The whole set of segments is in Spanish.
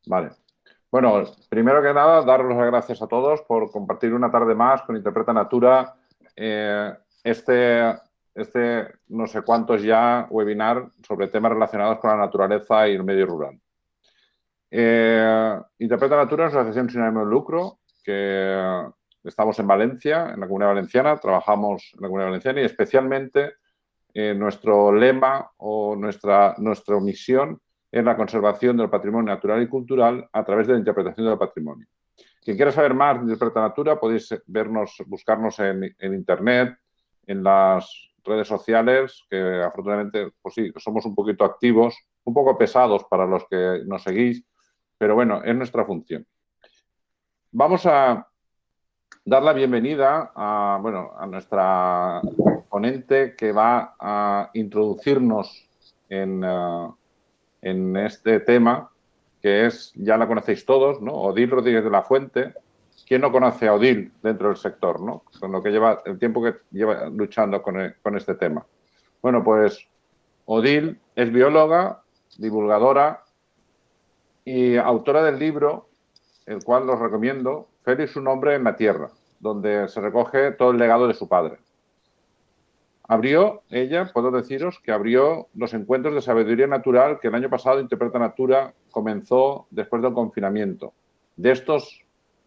Vale. Bueno, primero que nada, daros las gracias a todos por compartir una tarde más con Interpreta Natura. eh, este, no sé cuántos ya webinar sobre temas relacionados con la naturaleza y el medio rural. Interpreta Natura es una asociación sin ánimo de lucro que estamos en Valencia, en la Comunidad Valenciana, trabajamos en la Comunidad Valenciana y especialmente nuestro lema o nuestra misión es la conservación del patrimonio natural y cultural a través de la interpretación del patrimonio. Quien quiera saber más de Interpreta Natura, podéis buscarnos en Internet, en las redes sociales, que afortunadamente, pues sí, somos un poquito activos, un poco pesados para los que nos seguís, pero bueno, es nuestra función. Vamos a dar la bienvenida a nuestra ponente que va a introducirnos en este tema, que es, ya la conocéis todos, ¿no? Odil Rodríguez de la Fuente. ¿Quién no conoce a Odil dentro del sector, ¿no? Con lo que lleva, el tiempo que lleva luchando con este tema. Bueno, pues Odil es bióloga, divulgadora y autora del libro, el cual os recomiendo, Félix, un hombre en la tierra, donde se recoge todo el legado de su padre. Puedo deciros que abrió los encuentros de sabiduría natural que el año pasado Interpreta Natura comenzó después del confinamiento. De estos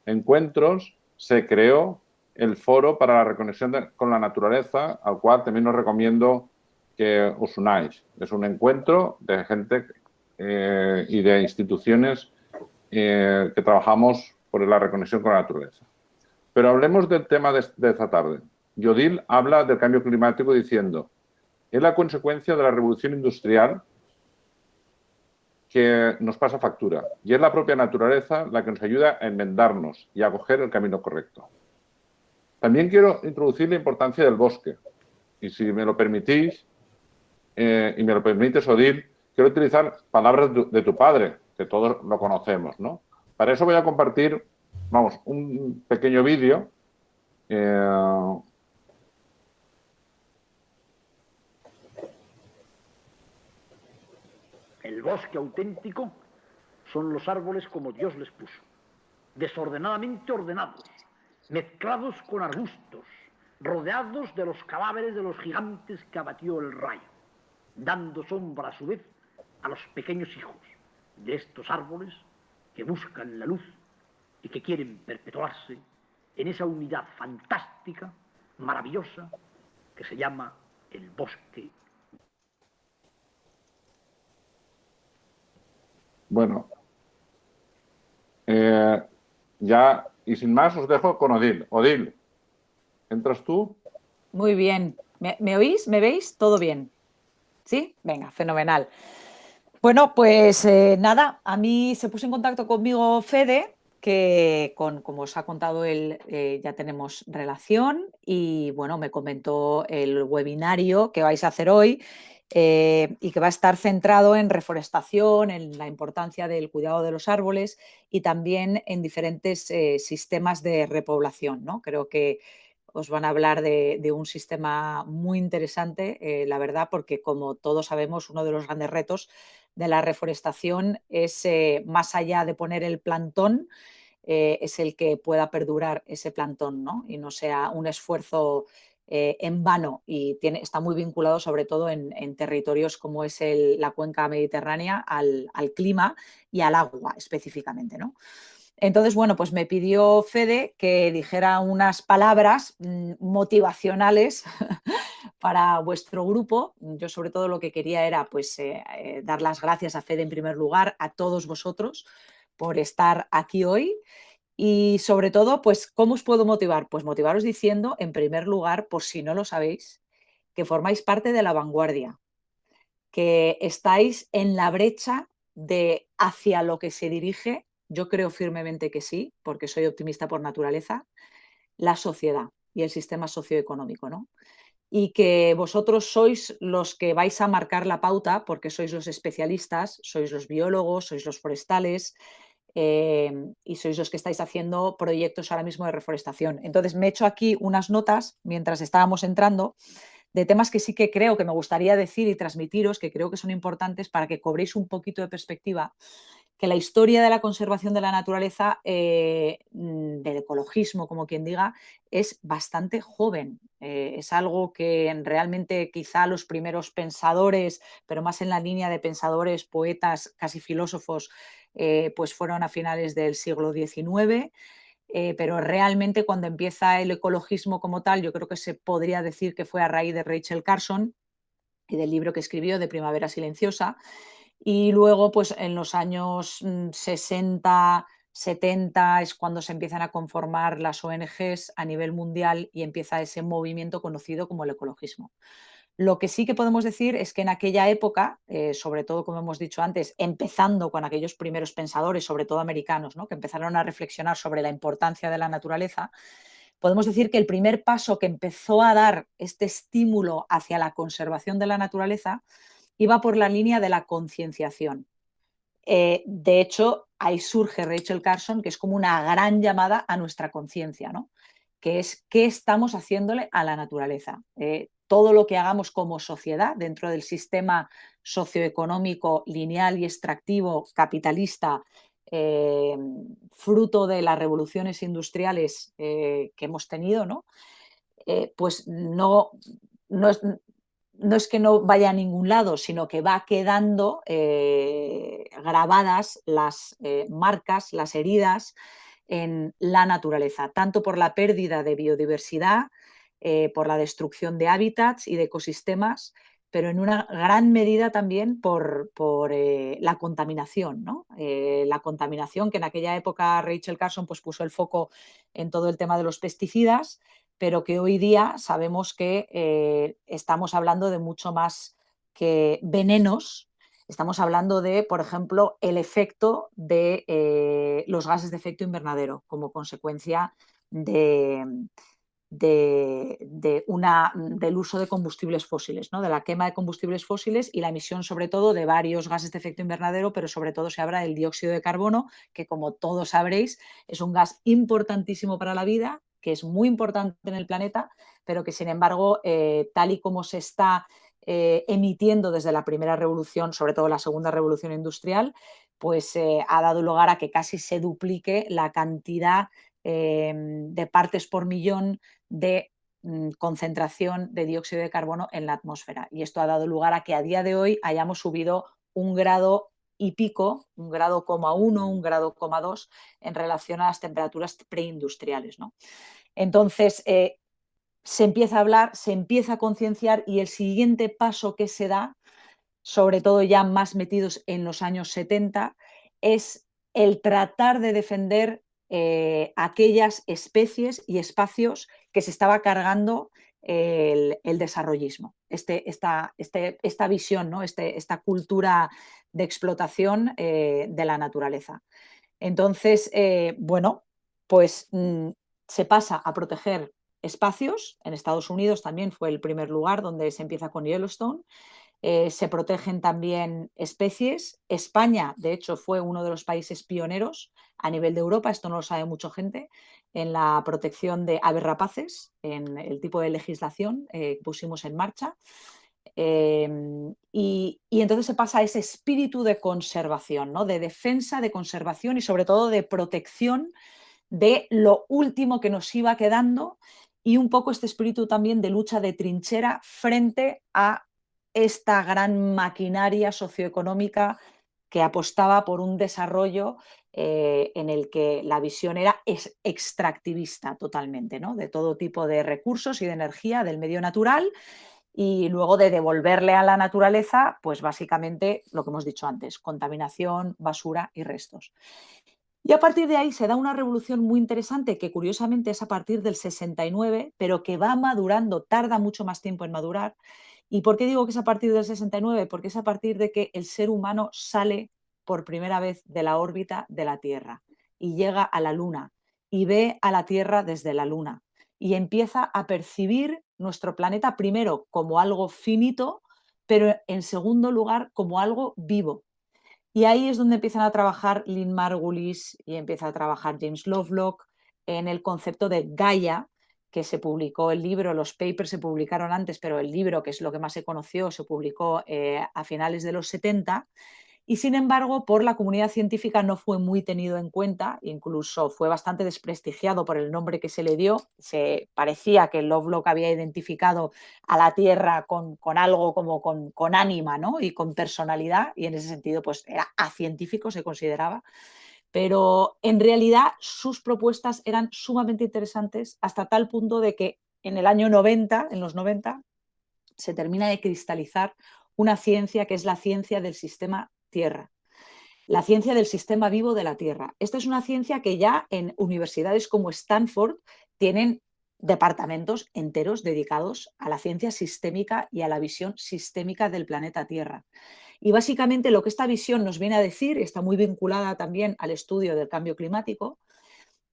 encuentros se creó el foro para la reconexión con la naturaleza, al cual también os recomiendo que os unáis. Es un encuentro de gente y de instituciones que trabajamos por la reconexión con la naturaleza. Pero hablemos del tema de esta tarde. Odil habla del cambio climático diciendo: es la consecuencia de la revolución industrial que nos pasa factura y es la propia naturaleza la que nos ayuda a enmendarnos y a coger el camino correcto. También quiero introducir la importancia del bosque y, si me lo permitís, y me lo permites, Odil, quiero utilizar palabras de tu padre, que todos lo conocemos, ¿no? Para eso voy a compartir, un pequeño vídeo. El bosque auténtico son los árboles como Dios les puso, desordenadamente ordenados, mezclados con arbustos, rodeados de los cadáveres de los gigantes que abatió el rayo, dando sombra a su vez a los pequeños hijos de estos árboles que buscan la luz y que quieren perpetuarse en esa unidad fantástica, maravillosa, que se llama el bosque. Bueno, ya, y sin más, os dejo con Odil. Odil, ¿entras tú? Muy bien. ¿Me oís? ¿Me veis? ¿Todo bien? ¿Sí? Venga, fenomenal. Bueno, pues nada, a mí se puso en contacto conmigo Fede, que como os ha contado él, ya tenemos relación y bueno, me comentó el webinario que vais a hacer hoy y que va a estar centrado en reforestación, en la importancia del cuidado de los árboles y también en diferentes sistemas de repoblación, ¿no? Creo que os van a hablar de un sistema muy interesante, la verdad, porque como todos sabemos, uno de los grandes retos de la reforestación es, más allá de poner el plantón, es el que pueda perdurar ese plantón, ¿no? Y no sea un esfuerzo en vano y está muy vinculado sobre todo en territorios como es la cuenca mediterránea al clima y al agua específicamente, ¿no? Entonces, bueno, pues me pidió Fede que dijera unas palabras motivacionales para vuestro grupo. Yo sobre todo lo que quería era pues dar las gracias a Fede en primer lugar, a todos vosotros por estar aquí hoy y sobre todo, pues, ¿cómo os puedo motivar? Pues motivaros diciendo, en primer lugar, por si no lo sabéis, que formáis parte de la vanguardia, que estáis en la brecha de hacia lo que se dirige, yo creo firmemente que sí, porque soy optimista por naturaleza, la sociedad y el sistema socioeconómico, ¿no? Y que vosotros sois los que vais a marcar la pauta porque sois los especialistas, sois los biólogos, sois los forestales y sois los que estáis haciendo proyectos ahora mismo de reforestación. Entonces me he hecho aquí unas notas mientras estábamos entrando de temas que sí que creo que me gustaría decir y transmitiros, que creo que son importantes para que cobréis un poquito de perspectiva que la historia de la conservación de la naturaleza, del ecologismo, como quien diga, es bastante joven. Es algo que realmente quizá los primeros pensadores, pero más en la línea de pensadores, poetas, casi filósofos, pues fueron a finales del siglo XIX. Pero realmente cuando empieza el ecologismo como tal, yo creo que se podría decir que fue a raíz de Rachel Carson y del libro que escribió de Primavera Silenciosa. Y luego, pues en los años 60, 70 es cuando se empiezan a conformar las ONGs a nivel mundial y empieza ese movimiento conocido como el ecologismo. Lo que sí que podemos decir es que en aquella época, sobre todo, como hemos dicho antes, empezando con aquellos primeros pensadores, sobre todo americanos, ¿no?, que empezaron a reflexionar sobre la importancia de la naturaleza, podemos decir que el primer paso que empezó a dar este estímulo hacia la conservación de la naturaleza iba por la línea de la concienciación. De hecho, ahí surge Rachel Carson, que es como una gran llamada a nuestra conciencia, ¿no?, que es qué estamos haciéndole a la naturaleza. Todo lo que hagamos como sociedad dentro del sistema socioeconómico lineal y extractivo capitalista, eh, fruto de las revoluciones industriales que hemos tenido, ¿no? Pues no es, no es que no vaya a ningún lado, sino que va quedando grabadas las marcas, las heridas en la naturaleza, tanto por la pérdida de biodiversidad, por la destrucción de hábitats y de ecosistemas, pero en una gran medida también por la contaminación, ¿no? La contaminación, que en aquella época Rachel Carson pues, puso el foco en todo el tema de los pesticidas, pero que hoy día sabemos que estamos hablando de mucho más que venenos. Estamos hablando de, por ejemplo, el efecto de los gases de efecto invernadero como consecuencia de, del uso de combustibles fósiles, ¿no?, de la quema de combustibles fósiles y la emisión sobre todo de varios gases de efecto invernadero, pero sobre todo se habla del dióxido de carbono, que como todos sabréis es un gas importantísimo para la vida, que es muy importante en el planeta, pero que sin embargo, tal y como se está emitiendo desde la primera revolución, sobre todo la segunda revolución industrial, pues ha dado lugar a que casi se duplique la cantidad de partes por millón de concentración de dióxido de carbono en la atmósfera. Y esto ha dado lugar a que a día de hoy hayamos subido 1,5 grados, 1,1 grados, 1,2 grados en relación a las temperaturas preindustriales, ¿no? Entonces, se empieza a hablar, se empieza a concienciar y el siguiente paso que se da, sobre todo ya más metidos en los años 70, es el tratar de defender aquellas especies y espacios que se estaba cargando el desarrollismo, esta visión, ¿no?, esta cultura de explotación de la naturaleza. Entonces, bueno, pues se pasa a proteger espacios. En Estados Unidos también fue el primer lugar donde se empieza con Yellowstone. Se protegen también especies. España, de hecho, fue uno de los países pioneros a nivel de Europa, esto no lo sabe mucha gente, en la protección de aves rapaces, en el tipo de legislación que pusimos en marcha. Y entonces se pasa a ese espíritu de conservación, ¿no?, de defensa, de conservación y sobre todo de protección de lo último que nos iba quedando y un poco este espíritu también de lucha de trinchera frente a esta gran maquinaria socioeconómica que apostaba por un desarrollo en el que la visión era extractivista totalmente, ¿no?, de todo tipo de recursos y de energía del medio natural y luego de devolverle a la naturaleza, pues básicamente lo que hemos dicho antes, contaminación, basura y restos. Y a partir de ahí se da una revolución muy interesante que curiosamente es a partir del 69, pero que va madurando, tarda mucho más tiempo en madurar. ¿Y por qué digo que es a partir del 69? Porque es a partir de que el ser humano sale por primera vez de la órbita de la Tierra y llega a la Luna y ve a la Tierra desde la Luna y empieza a percibir nuestro planeta primero como algo finito, pero en segundo lugar como algo vivo. Y ahí es donde empiezan a trabajar Lynn Margulis y empieza a trabajar James Lovelock en el concepto de Gaia, que se publicó el libro, los papers se publicaron antes, pero el libro, que es lo que más se conoció, se publicó a finales de los 70 y sin embargo por la comunidad científica no fue muy tenido en cuenta, incluso fue bastante desprestigiado por el nombre que se le dio. Se parecía que Lovelock había identificado a la Tierra con algo como con ánima, ¿no? Y con personalidad, y en ese sentido pues era acientífico, se consideraba. Pero en realidad sus propuestas eran sumamente interesantes hasta tal punto de que en el año 90, en los 90, se termina de cristalizar una ciencia que es la ciencia del sistema Tierra, la ciencia del sistema vivo de la Tierra. Esta es una ciencia que ya en universidades como Stanford tienen departamentos enteros dedicados a la ciencia sistémica y a la visión sistémica del planeta Tierra. Y básicamente lo que esta visión nos viene a decir, y está muy vinculada también al estudio del cambio climático,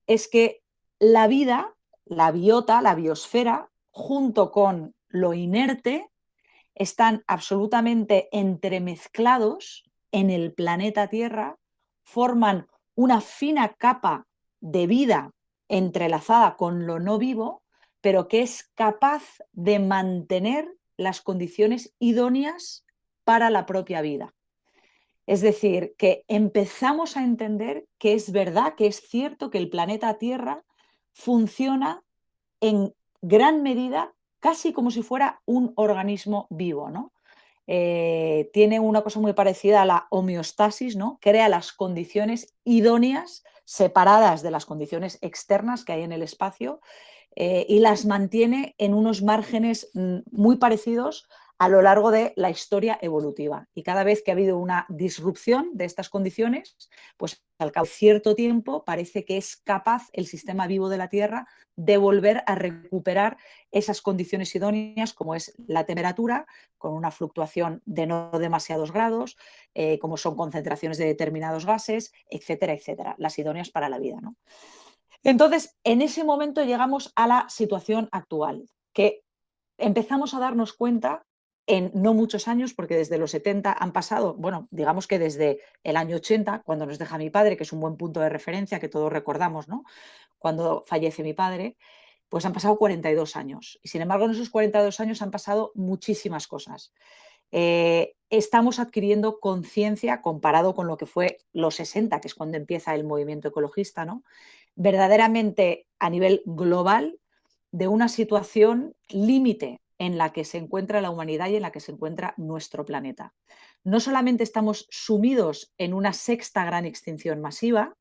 es que la vida, la biota, la biosfera, junto con lo inerte, están absolutamente entremezclados en el planeta Tierra, forman una fina capa de vida entrelazada con lo no vivo, pero que es capaz de mantener las condiciones idóneas para la propia vida. Es decir, que empezamos a entender que es verdad, que es cierto que el planeta Tierra funciona en gran medida casi como si fuera un organismo vivo, ¿no? Tiene una cosa muy parecida a la homeostasis, ¿no? Crea las condiciones idóneas, separadas de las condiciones externas que hay en el espacio, y las mantiene en unos márgenes muy parecidos a lo largo de la historia evolutiva. Y cada vez que ha habido una disrupción de estas condiciones, pues al cabo de cierto tiempo parece que es capaz el sistema vivo de la Tierra de volver a recuperar esas condiciones idóneas, como es la temperatura, con una fluctuación de no demasiados grados, como son concentraciones de determinados gases, etcétera, etcétera, las idóneas para la vida, ¿no? Entonces, en ese momento llegamos a la situación actual, que empezamos a darnos cuenta en no muchos años, porque desde los 70 han pasado, bueno, digamos que desde el año 80, cuando nos deja mi padre, que es un buen punto de referencia que todos recordamos, ¿no? Cuando fallece mi padre, pues han pasado 42 años. Y sin embargo, en esos 42 años han pasado muchísimas cosas. Estamos adquiriendo conciencia comparado con lo que fue los 60, que es cuando empieza el movimiento ecologista, ¿no? Verdaderamente a nivel global de una situación límite en la que se encuentra la humanidad y en la que se encuentra nuestro planeta. No solamente estamos sumidos en una sexta gran extinción masiva,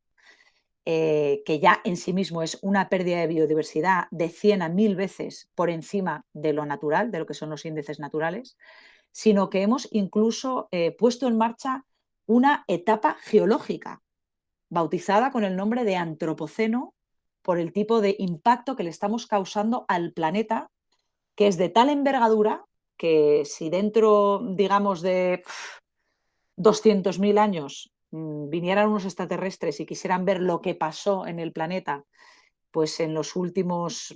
que ya en sí mismo es una pérdida de biodiversidad de 100 a 1000 veces por encima de lo natural, de lo que son los índices naturales, sino que hemos incluso puesto en marcha una etapa geológica, bautizada con el nombre de antropoceno, por el tipo de impacto que le estamos causando al planeta, que es de tal envergadura que si dentro, digamos, de 200.000 años vinieran unos extraterrestres y quisieran ver lo que pasó en el planeta, pues en los últimos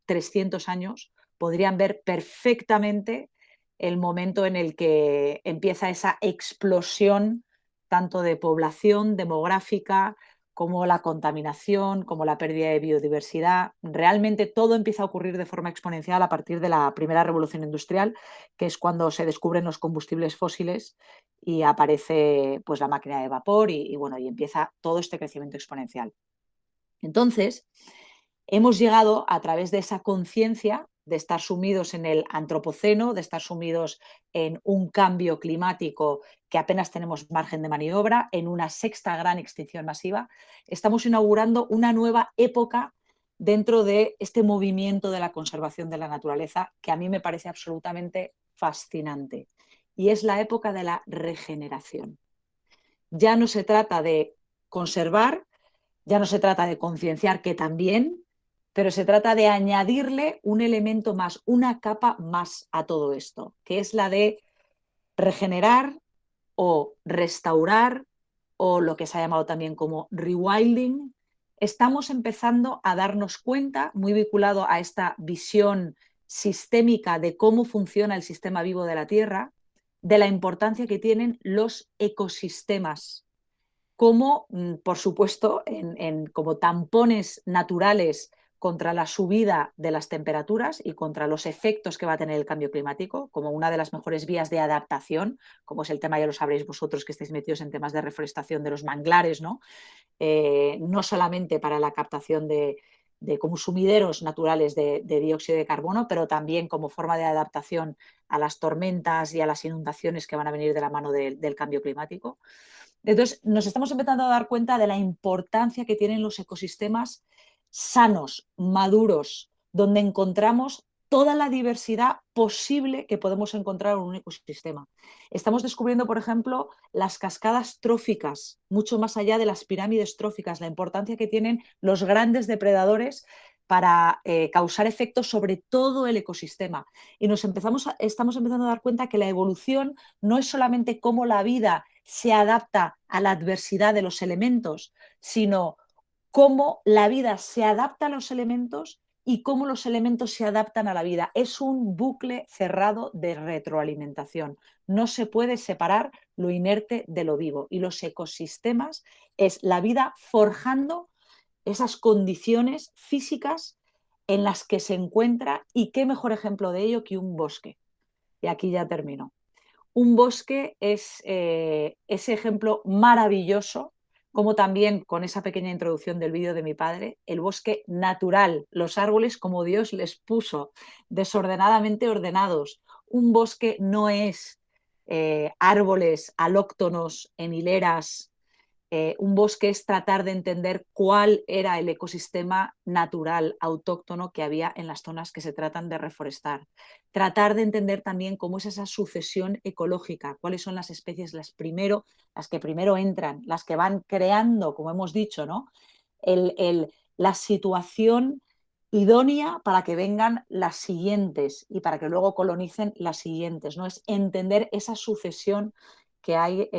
300 años, podrían ver perfectamente el momento en el que empieza esa explosión tanto de población demográfica como la contaminación, como la pérdida de biodiversidad. Realmente todo empieza a ocurrir de forma exponencial a partir de la primera revolución industrial, que es cuando se descubren los combustibles fósiles y aparece pues la máquina de vapor y bueno, y empieza todo este crecimiento exponencial. Entonces, hemos llegado a través de esa conciencia de estar sumidos en el antropoceno, de estar sumidos en un cambio climático que apenas tenemos margen de maniobra, en una sexta gran extinción masiva, estamos inaugurando una nueva época dentro de este movimiento de la conservación de la naturaleza que a mí me parece absolutamente fascinante. Y es la época de la regeneración. Ya no se trata de conservar, ya no se trata de concienciar, que también, pero se trata de añadirle un elemento más, una capa más a todo esto, que es la de regenerar o restaurar o lo que se ha llamado también como rewilding. Estamos empezando a darnos cuenta, muy vinculado a esta visión sistémica de cómo funciona el sistema vivo de la Tierra, de la importancia que tienen los ecosistemas como, por supuesto, como tampones naturales contra la subida de las temperaturas y contra los efectos que va a tener el cambio climático, como una de las mejores vías de adaptación, como es el tema, ya lo sabréis vosotros que estáis metidos en temas de reforestación de los manglares, ¿no? No solamente para la captación de como sumideros naturales de dióxido de carbono, pero también como forma de adaptación a las tormentas y a las inundaciones que van a venir de la mano del cambio climático. Entonces, nos estamos empezando a dar cuenta de la importancia que tienen los ecosistemas sanos, maduros, donde encontramos toda la diversidad posible que podemos encontrar en un ecosistema. Estamos descubriendo, por ejemplo, las cascadas tróficas, mucho más allá de las pirámides tróficas, la importancia que tienen los grandes depredadores para causar efectos sobre todo el ecosistema. Y estamos empezando a dar cuenta que la evolución no es solamente cómo la vida se adapta a la adversidad de los elementos, sino cómo la vida se adapta a los elementos y cómo los elementos se adaptan a la vida. Es un bucle cerrado de retroalimentación. No se puede separar lo inerte de lo vivo. Y los ecosistemas es la vida forjando esas condiciones físicas en las que se encuentra, y qué mejor ejemplo de ello que un bosque. Y aquí ya termino. Un bosque es ese ejemplo maravilloso, como también con esa pequeña introducción del vídeo de mi padre, el bosque natural, los árboles como Dios les puso, desordenadamente ordenados. Un bosque no es árboles alóctonos en hileras. Un bosque es tratar de entender cuál era el ecosistema natural, autóctono que había en las zonas que se tratan de reforestar. Tratar de entender también cómo es esa sucesión ecológica, cuáles son las especies las que primero entran, las que van creando, como hemos dicho, ¿no? La situación idónea para que vengan las siguientes y para que luego colonicen las siguientes, ¿no? Es entender esa sucesión que hay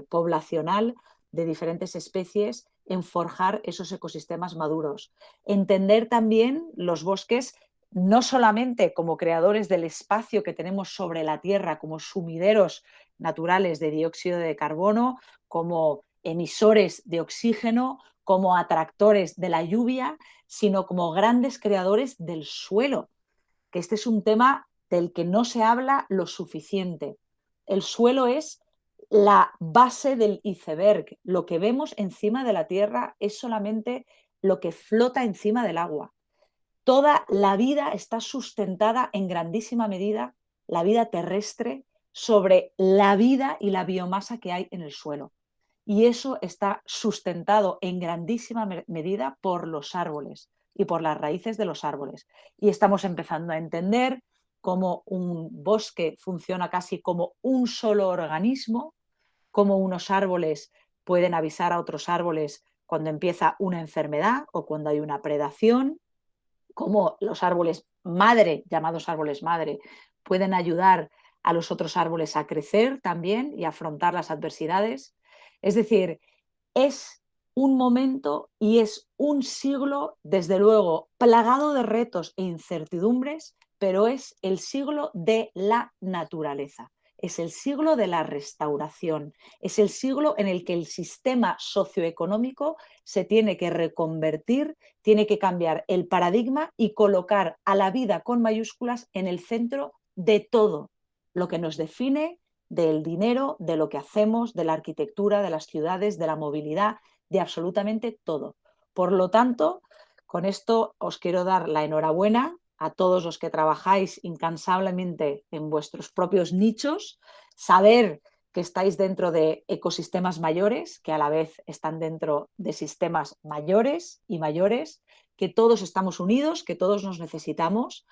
poblacional de diferentes especies en forjar esos ecosistemas maduros. Entender también los bosques no solamente como creadores del espacio que tenemos sobre la Tierra, como sumideros naturales de dióxido de carbono, como emisores de oxígeno, como atractores de la lluvia, sino como grandes creadores del suelo, que este es un tema del que no se habla lo suficiente. El suelo es la base del iceberg. Lo que vemos encima de la Tierra es solamente lo que flota encima del agua. Toda la vida está sustentada en grandísima medida, la vida terrestre, sobre la vida y la biomasa que hay en el suelo. Y eso está sustentado en grandísima medida por los árboles y por las raíces de los árboles. Y estamos empezando a entender cómo un bosque funciona casi como un solo organismo, cómo unos árboles pueden avisar a otros árboles cuando empieza una enfermedad o cuando hay una predación, cómo los árboles madre, llamados árboles madre, pueden ayudar a los otros árboles a crecer también y a afrontar las adversidades. Es decir, es un momento y es un siglo, desde luego, plagado de retos e incertidumbres, pero es el siglo de la naturaleza. Es el siglo de la restauración, es el siglo en el que el sistema socioeconómico se tiene que reconvertir, tiene que cambiar el paradigma y colocar a la vida con mayúsculas en el centro de todo lo que nos define, del dinero, de lo que hacemos, de la arquitectura, de las ciudades, de la movilidad, de absolutamente todo. Por lo tanto, con esto os quiero dar la enhorabuena a todos los que trabajáis incansablemente en vuestros propios nichos, saber que estáis dentro de ecosistemas mayores, que a la vez están dentro de sistemas mayores y mayores, que todos estamos unidos, que todos nos necesitamos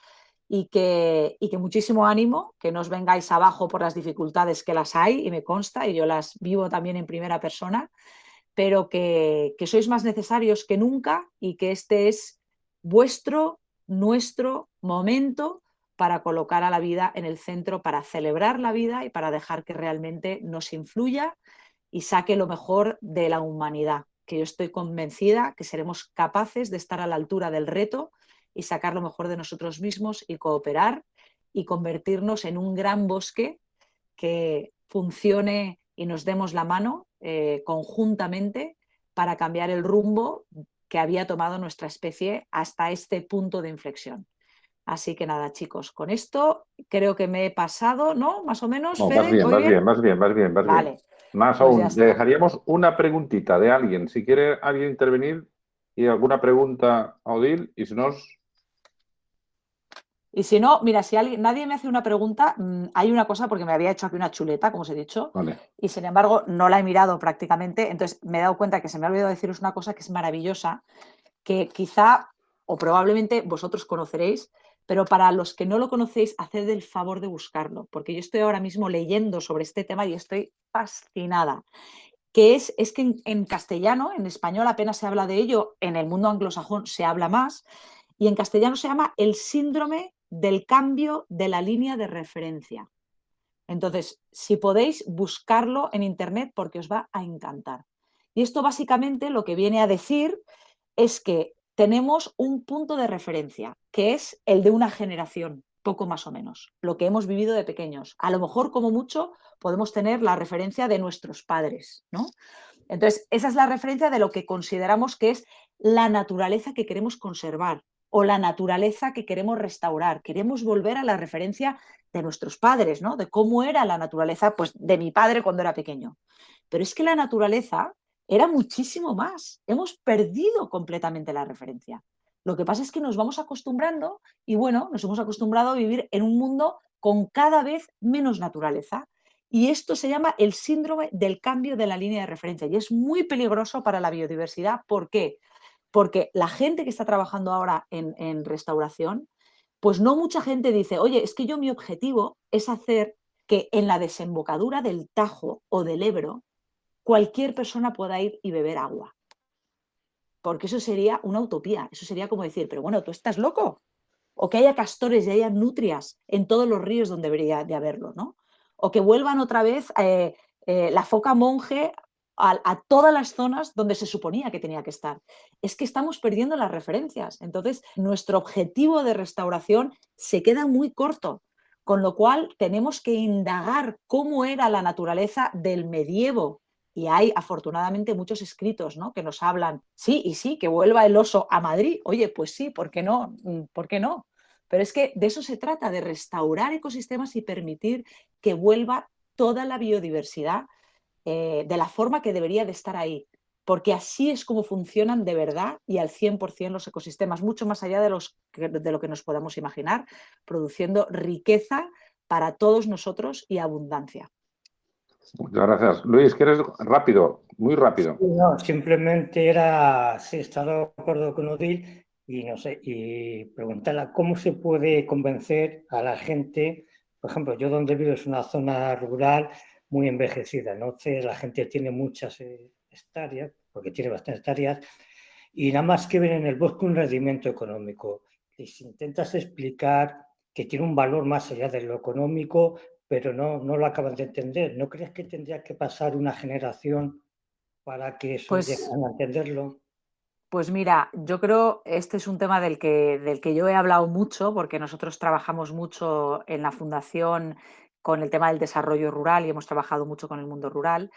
y que muchísimo ánimo, que no os vengáis abajo por las dificultades que las hay y me consta y yo las vivo también en primera persona, pero que sois más necesarios que nunca y que este es nuestro momento para colocar a la vida en el centro, para celebrar la vida y para dejar que realmente nos influya y saque lo mejor de la humanidad, que yo estoy convencida que seremos capaces de estar a la altura del reto y sacar lo mejor de nosotros mismos y cooperar y convertirnos en un gran bosque que funcione y nos demos la mano conjuntamente para cambiar el rumbo que había tomado nuestra especie hasta este punto de inflexión. Así que nada, chicos, con esto creo que me he pasado, ¿no? Más o menos, No, Fede, ¿voy bien? vas bien. Vale, Más pues ya aún, le está. dejaríamos una preguntita de alguien. Si quiere alguien intervenir y alguna pregunta a Odil, y si no, Y si no, mira, si nadie me hace una pregunta, hay una cosa porque me había hecho aquí una chuleta, como os he dicho, vale. y sin embargo no la he mirado prácticamente, entonces me he dado cuenta que se me ha olvidado deciros una cosa que es maravillosa, que quizá o probablemente vosotros conoceréis, pero para los que no lo conocéis, haced el favor de buscarlo, porque yo estoy ahora mismo leyendo sobre este tema y estoy fascinada. Que es que en castellano, en español apenas se habla de ello, en el mundo anglosajón se habla más, y en castellano se llama el síndrome del cambio de la línea de referencia. Entonces, si podéis, buscarlo en internet porque os va a encantar. Y esto básicamente lo que viene a decir es que tenemos un punto de referencia, que es el de una generación, poco más o menos, lo que hemos vivido de pequeños. A lo mejor, como mucho, podemos tener la referencia de nuestros padres, ¿no? Entonces, esa es la referencia de lo que consideramos que es la naturaleza que queremos conservar o la naturaleza que queremos restaurar. Queremos volver a la referencia de nuestros padres, ¿no? De cómo era la naturaleza, pues, de mi padre cuando era pequeño. Pero es que la naturaleza era muchísimo más. Hemos perdido completamente la referencia. Lo que pasa es que nos vamos acostumbrando y, bueno, nos hemos acostumbrado a vivir en un mundo con cada vez menos naturaleza. Y esto se llama el síndrome del cambio de la línea de referencia y es muy peligroso para la biodiversidad. ¿Por qué? Porque la gente que está trabajando ahora en restauración, pues no mucha gente dice, oye, es que yo mi objetivo es hacer que en la desembocadura del Tajo o del Ebro cualquier persona pueda ir y beber agua. Porque eso sería una utopía. Eso sería como decir, pero bueno, ¿tú estás loco? O que haya castores y haya nutrias en todos los ríos donde debería de haberlo, ¿no? O que vuelvan otra vez la foca monje a todas las zonas donde se suponía que tenía que estar. Es que estamos perdiendo las referencias. Entonces, nuestro objetivo de restauración se queda muy corto, con lo cual tenemos que indagar cómo era la naturaleza del medievo. Y hay afortunadamente muchos escritos, ¿no?, que nos hablan, sí, y sí, que vuelva el oso a Madrid. Oye, pues sí, ¿por qué no? ¿Por qué no? Pero es que de eso se trata, de restaurar ecosistemas y permitir que vuelva toda la biodiversidad de la forma que debería de estar ahí. Porque así es como funcionan de verdad y al 100% los ecosistemas, mucho más allá de lo que nos podamos imaginar, produciendo riqueza para todos nosotros y abundancia. Muchas gracias. Luis, ¿quieres rápido? Muy rápido. No, simplemente era, sí, estar de acuerdo con Odil y no sé, y preguntarle cómo se puede convencer a la gente. Por ejemplo, yo donde vivo es una zona rural muy envejecida, ¿no? Entonces la gente tiene muchas hectáreas, porque tiene bastantes hectáreas, y nada más que ven en el bosque un rendimiento económico. Les intentas explicar que tiene un valor más allá de lo económico, pero no lo acaban de entender. ¿No crees que tendría que pasar una generación para que eso lleguen a entenderlo? Pues mira, yo creo este es un tema del que yo he hablado mucho, porque nosotros trabajamos mucho en la fundación con el tema del desarrollo rural y hemos trabajado mucho con el mundo rural.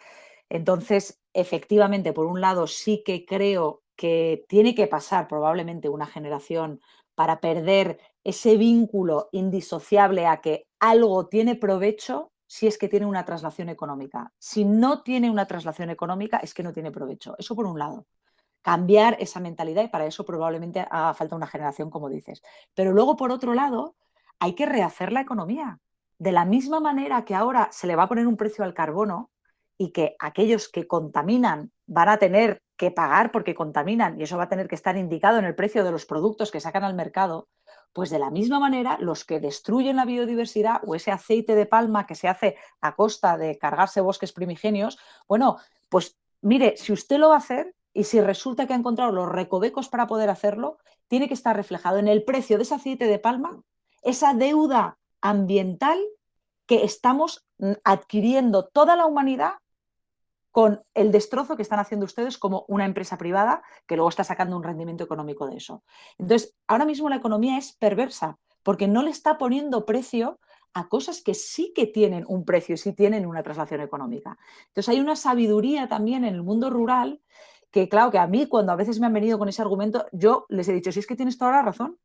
Entonces, efectivamente, por un lado, sí que creo que tiene que pasar probablemente una generación para perder ese vínculo indisociable a que algo tiene provecho si es que tiene una traslación económica. Si no tiene una traslación económica, es que no tiene provecho. Eso por un lado. Cambiar esa mentalidad y para eso probablemente haga falta una generación, como dices. Pero luego, por otro lado, hay que rehacer la economía. De la misma manera que ahora se le va a poner un precio al carbono y que aquellos que contaminan van a tener que pagar porque contaminan y eso va a tener que estar indicado en el precio de los productos que sacan al mercado, pues de la misma manera los que destruyen la biodiversidad o ese aceite de palma que se hace a costa de cargarse bosques primigenios, bueno, pues mire, si usted lo va a hacer y si resulta que ha encontrado los recovecos para poder hacerlo, tiene que estar reflejado en el precio de ese aceite de palma, esa deuda ambiental que estamos adquiriendo toda la humanidad con el destrozo que están haciendo ustedes como una empresa privada que luego está sacando un rendimiento económico de eso. Entonces, ahora mismo la economía es perversa porque no le está poniendo precio a cosas que sí que tienen un precio y sí tienen una traslación económica. Entonces, hay una sabiduría también en el mundo rural que claro, que a mí cuando a veces me han venido con ese argumento, yo les he dicho, si es que tienes toda la razón,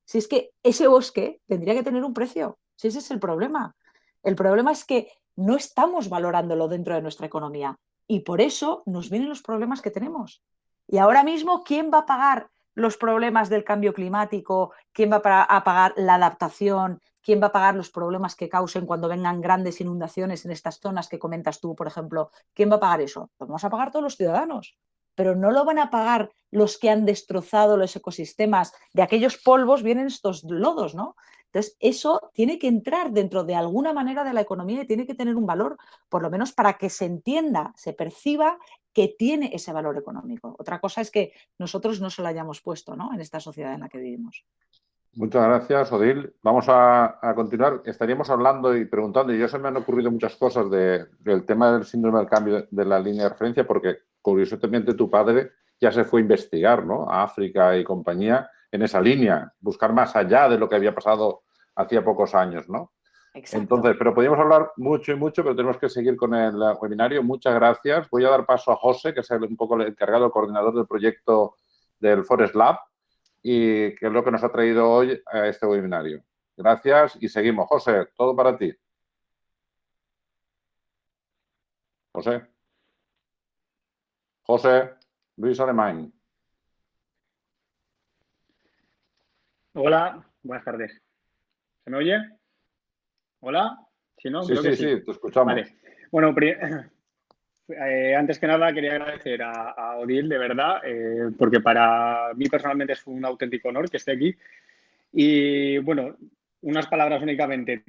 si es que ese bosque tendría que tener un precio, si ese es el problema. El problema es que no estamos valorándolo dentro de nuestra economía y por eso nos vienen los problemas que tenemos. Y ahora mismo, ¿quién va a pagar los problemas del cambio climático? ¿Quién va a pagar la adaptación? ¿Quién va a pagar los problemas que causen cuando vengan grandes inundaciones en estas zonas que comentas tú, por ejemplo? ¿Quién va a pagar eso? Lo vamos a pagar todos los ciudadanos, pero no lo van a pagar los que han destrozado los ecosistemas. De aquellos polvos vienen estos lodos, ¿no? Entonces, eso tiene que entrar dentro de alguna manera de la economía y tiene que tener un valor, por lo menos para que se entienda, se perciba que tiene ese valor económico. Otra cosa es que nosotros no se lo hayamos puesto, ¿no?, en esta sociedad en la que vivimos. Muchas gracias, Odil. Vamos a continuar. Estaríamos hablando y preguntando, y yo se me han ocurrido muchas cosas del tema del síndrome del cambio de la línea de referencia, porque curiosamente tu padre ya se fue a investigar, ¿no?, a África y compañía en esa línea, buscar más allá de lo que había pasado hacía pocos años, ¿no? Exacto. Entonces, pero podríamos hablar mucho y mucho, pero tenemos que seguir con el webinario. Muchas gracias. Voy a dar paso a José, que es un poco el encargado, el coordinador del proyecto del Forest Lab, y que es lo que nos ha traído hoy a este webinario. Gracias y seguimos. José, todo para ti. José. José, Luis Alemán. Hola, buenas tardes. ¿Se me oye? ¿Hola? ¿Sí, no? Sí, Creo que sí, sí. sí, te escuchamos. Vale. Bueno, antes que nada quería agradecer a Odil, de verdad, porque para mí personalmente es un auténtico honor que esté aquí. Y bueno, unas palabras únicamente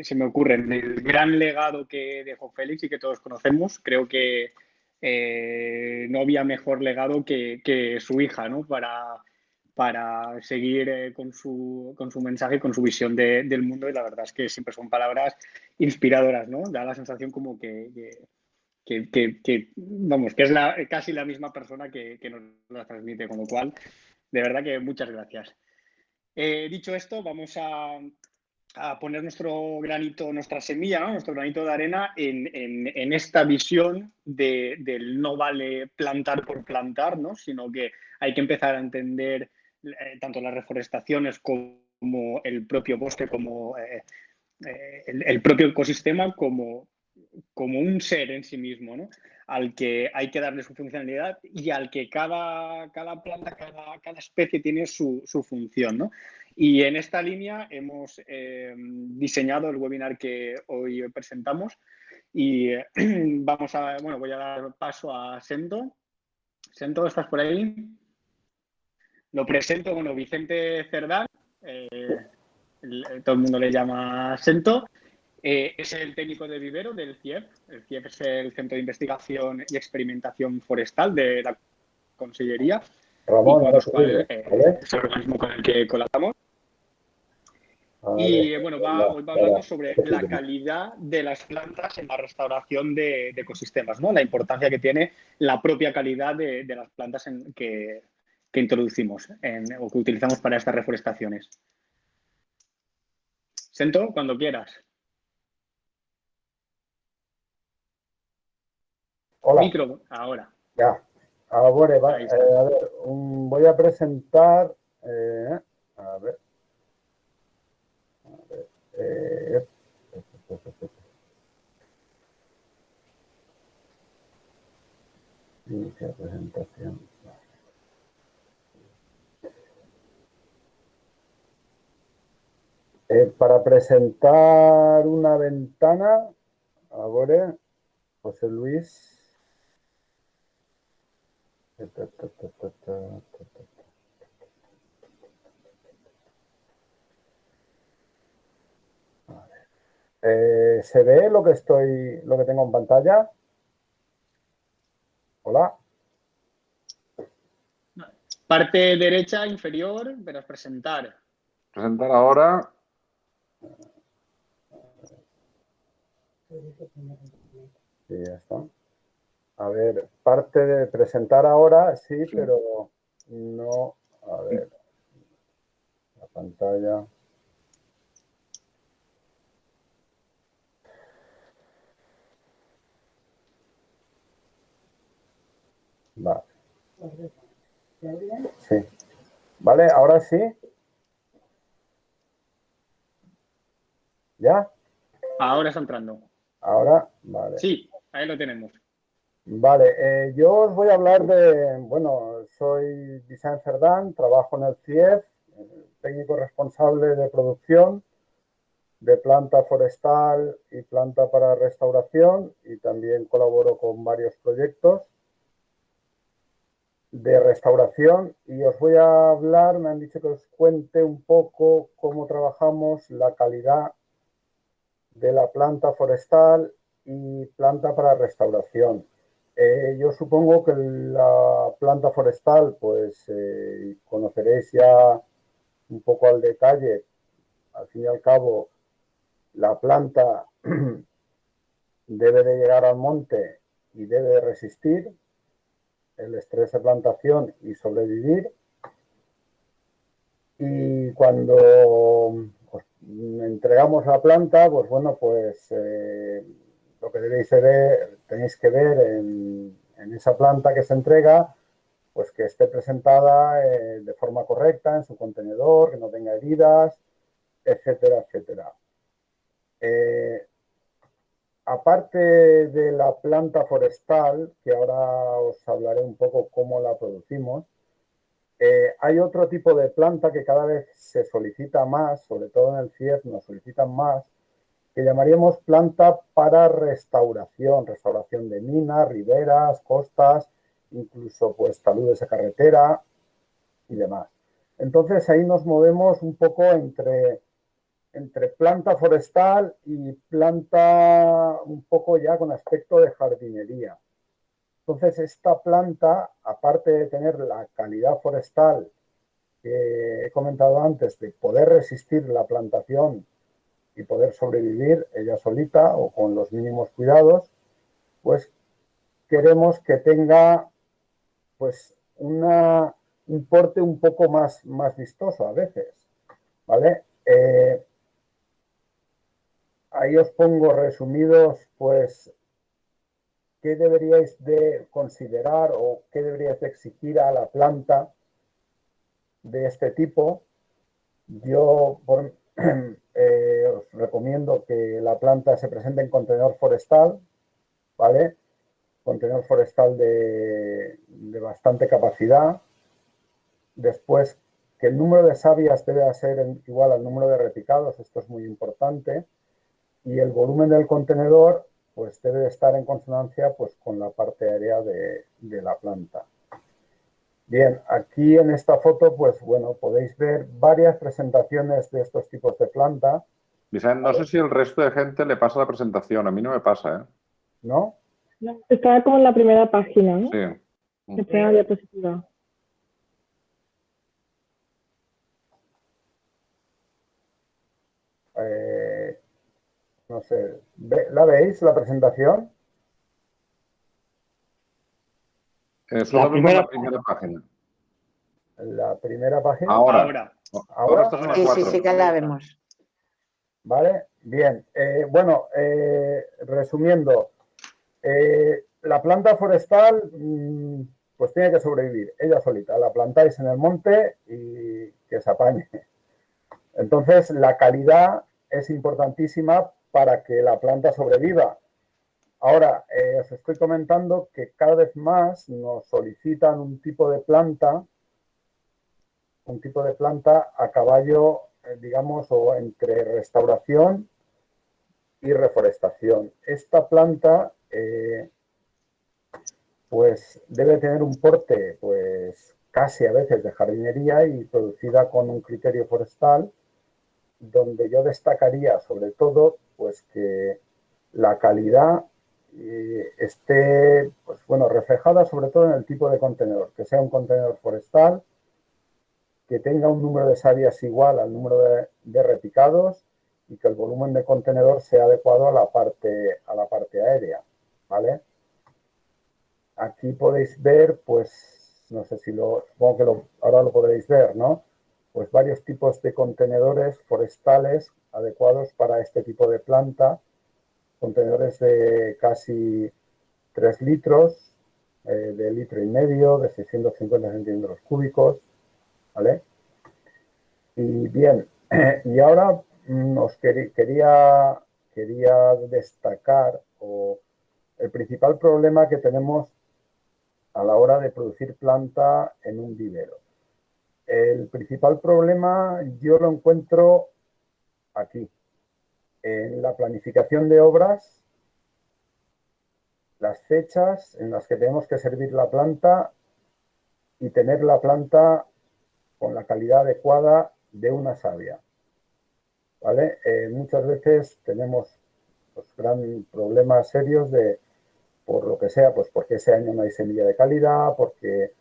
se me ocurren del gran legado que dejó Félix y que todos conocemos. Creo que no había mejor legado que su hija, ¿no?, para seguir con su mensaje, con su visión del mundo, y la verdad es que siempre son palabras inspiradoras, ¿no? Da la sensación como vamos, que es casi la misma persona que nos las transmite, con lo cual, de verdad que muchas gracias. Dicho esto, vamos a poner nuestro granito, nuestra semilla, ¿no?, nuestro granito de arena en esta visión del no vale plantar por plantar, ¿no?, sino que hay que empezar a entender tanto las reforestaciones como el propio bosque, como el propio ecosistema, como un ser en sí mismo, ¿no?, al que hay que darle su funcionalidad y al que cada planta, cada especie tiene su función, ¿no? Y en esta línea hemos diseñado el webinar que hoy presentamos y voy a dar paso a Sento. Sento, ¿estás por ahí? Lo presento, bueno, Vicente Cerdán, todo el mundo le llama Sento. Es el técnico de vivero del CIEF. El CIEF es el Centro de Investigación y Experimentación Forestal de la Consellería. Ramón, y ahora ¿vale? ¿vale? Es el organismo con el que colaboramos. Y bueno, hoy va hablando sobre la calidad de las plantas en la restauración de ecosistemas, ¿no? La importancia que tiene la propia calidad de las plantas que introducimos o que utilizamos para estas reforestaciones. Sento, cuando quieras. Hola. Micro, ahora. Ya. Ahora, a ver, voy a presentar. A ver. Inicia presentación. Para presentar una ventana, ahora, José Luis. ¿Se ve lo que tengo en pantalla? Hola. Parte derecha inferior, verás presentar. Presentar ahora. Sí, ya está. A ver, parte de presentar ahora, sí, pero no. A ver. La pantalla. Vale. Sí. Vale, ahora sí. ¿Ya? Ahora está entrando. Ahora, vale. Sí, ahí lo tenemos. Vale, yo os voy a hablar de, bueno, soy Vicent Cerdán, trabajo en el CIEF, técnico responsable de producción de planta forestal y planta para restauración, y también colaboro con varios proyectos de restauración, y os voy a hablar, me han dicho que os cuente un poco cómo trabajamos la calidad de la planta forestal y planta para restauración. Yo supongo que la planta forestal, pues conoceréis ya un poco al detalle. Al fin y al cabo, la planta debe de llegar al monte y debe de resistir el estrés de plantación y sobrevivir. Y cuando entregamos la planta, pues bueno, pues lo que tenéis que ver en esa planta que se entrega, pues que esté presentada de forma correcta en su contenedor, que no tenga heridas, etcétera, etcétera. Aparte de la planta forestal, que ahora os hablaré un poco cómo la producimos, hay otro tipo de planta que cada vez se solicita más, sobre todo en el CIEF nos solicitan más, que llamaríamos planta para restauración, restauración de minas, riberas, costas, incluso pues taludes de carretera y demás. Entonces ahí nos movemos un poco entre planta forestal y planta un poco ya con aspecto de jardinería. Entonces esta planta, aparte de tener la calidad forestal que he comentado antes, de poder resistir la plantación y poder sobrevivir ella solita o con los mínimos cuidados, pues queremos que tenga pues un porte un poco más vistoso a veces, ¿vale? Ahí os pongo resumidos, pues, qué deberíais de considerar o qué deberíais de exigir a la planta de este tipo. Yo os recomiendo que la planta se presente en contenedor forestal, ¿vale? Contenedor forestal de bastante capacidad. Después, que el número de sabias debe ser igual al número de repicados, esto es muy importante. Y el volumen del contenedor pues debe de estar en consonancia pues, con la parte aérea de la planta. Bien, aquí en esta foto, pues bueno, podéis ver varias presentaciones de estos tipos de planta. Vicent, no sé si el resto de gente le pasa la presentación, a mí no me pasa, ¿eh? ¿No? No, estaba como en la primera página, ¿no? Sí. La primera diapositiva. No sé, ¿la veis la presentación? Solo vemos la primera página. La primera página. Ahora ¿Ahora? estás en la Sí, 4. sí que la vemos. Vale, bien. Bueno, resumiendo, la planta forestal pues tiene que sobrevivir ella solita. La plantáis en el monte y que se apañe. Entonces, la calidad es importantísima para que la planta sobreviva. Ahora, os estoy comentando que cada vez más nos solicitan un tipo de planta a caballo, digamos, o entre restauración y reforestación. Esta planta, pues, debe tener un porte, pues, casi a veces de jardinería y producida con un criterio forestal, donde yo destacaría, sobre todo, pues, que la calidad esté, pues, bueno, reflejada sobre todo en el tipo de contenedor, que sea un contenedor forestal, que tenga un número de sabias igual al número de repicados y que el volumen de contenedor sea adecuado a la parte aérea, ¿vale? Aquí podéis ver, pues, no sé si supongo que ahora lo podréis ver, ¿no? Pues varios tipos de contenedores forestales adecuados para este tipo de planta, contenedores de casi 3 litros, de 1,5 litros, de 650 centímetros cúbicos, ¿vale? Y bien, y ahora os quería destacar el principal problema que tenemos a la hora de producir planta en un vivero. El principal problema yo lo encuentro aquí, en la planificación de obras, las fechas en las que tenemos que servir la planta y tener la planta con la calidad adecuada de una savia, ¿vale? Muchas veces tenemos pues, gran problemas serios por lo que sea, pues porque ese año no hay semilla de calidad, porque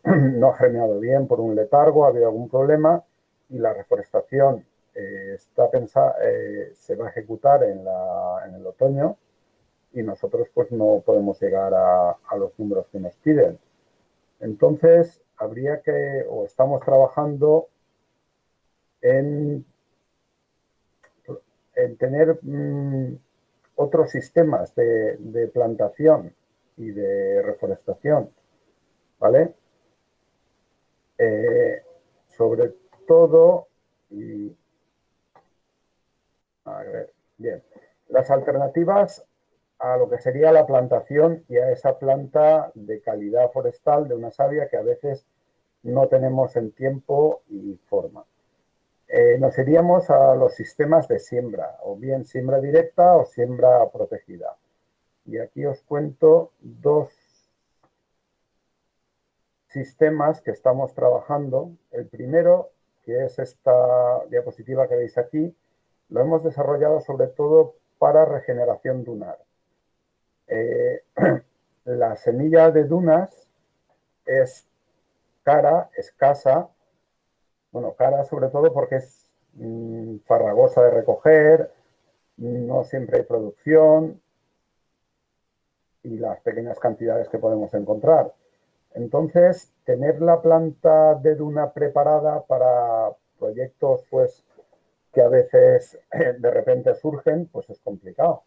no ha germinado bien por un letargo, ha habido algún problema y la reforestación se va a ejecutar en el otoño y nosotros pues no podemos llegar a los números que nos piden. Entonces, estamos trabajando en tener otros sistemas de plantación y de reforestación, ¿vale? Sobre todo, a ver, bien, las alternativas a lo que sería la plantación y a esa planta de calidad forestal de una savia que a veces no tenemos en tiempo y forma. Nos iríamos a los sistemas de siembra, o bien siembra directa o siembra protegida. Y aquí os cuento dos sistemas que estamos trabajando. El primero, que es esta diapositiva que veis aquí, lo hemos desarrollado sobre todo para regeneración dunar. La semilla de dunas es cara, escasa, bueno, cara sobre todo porque es farragosa de recoger, no siempre hay producción y las pequeñas cantidades que podemos encontrar. Entonces, tener la planta de duna preparada para proyectos pues, que a veces de repente surgen, pues es complicado.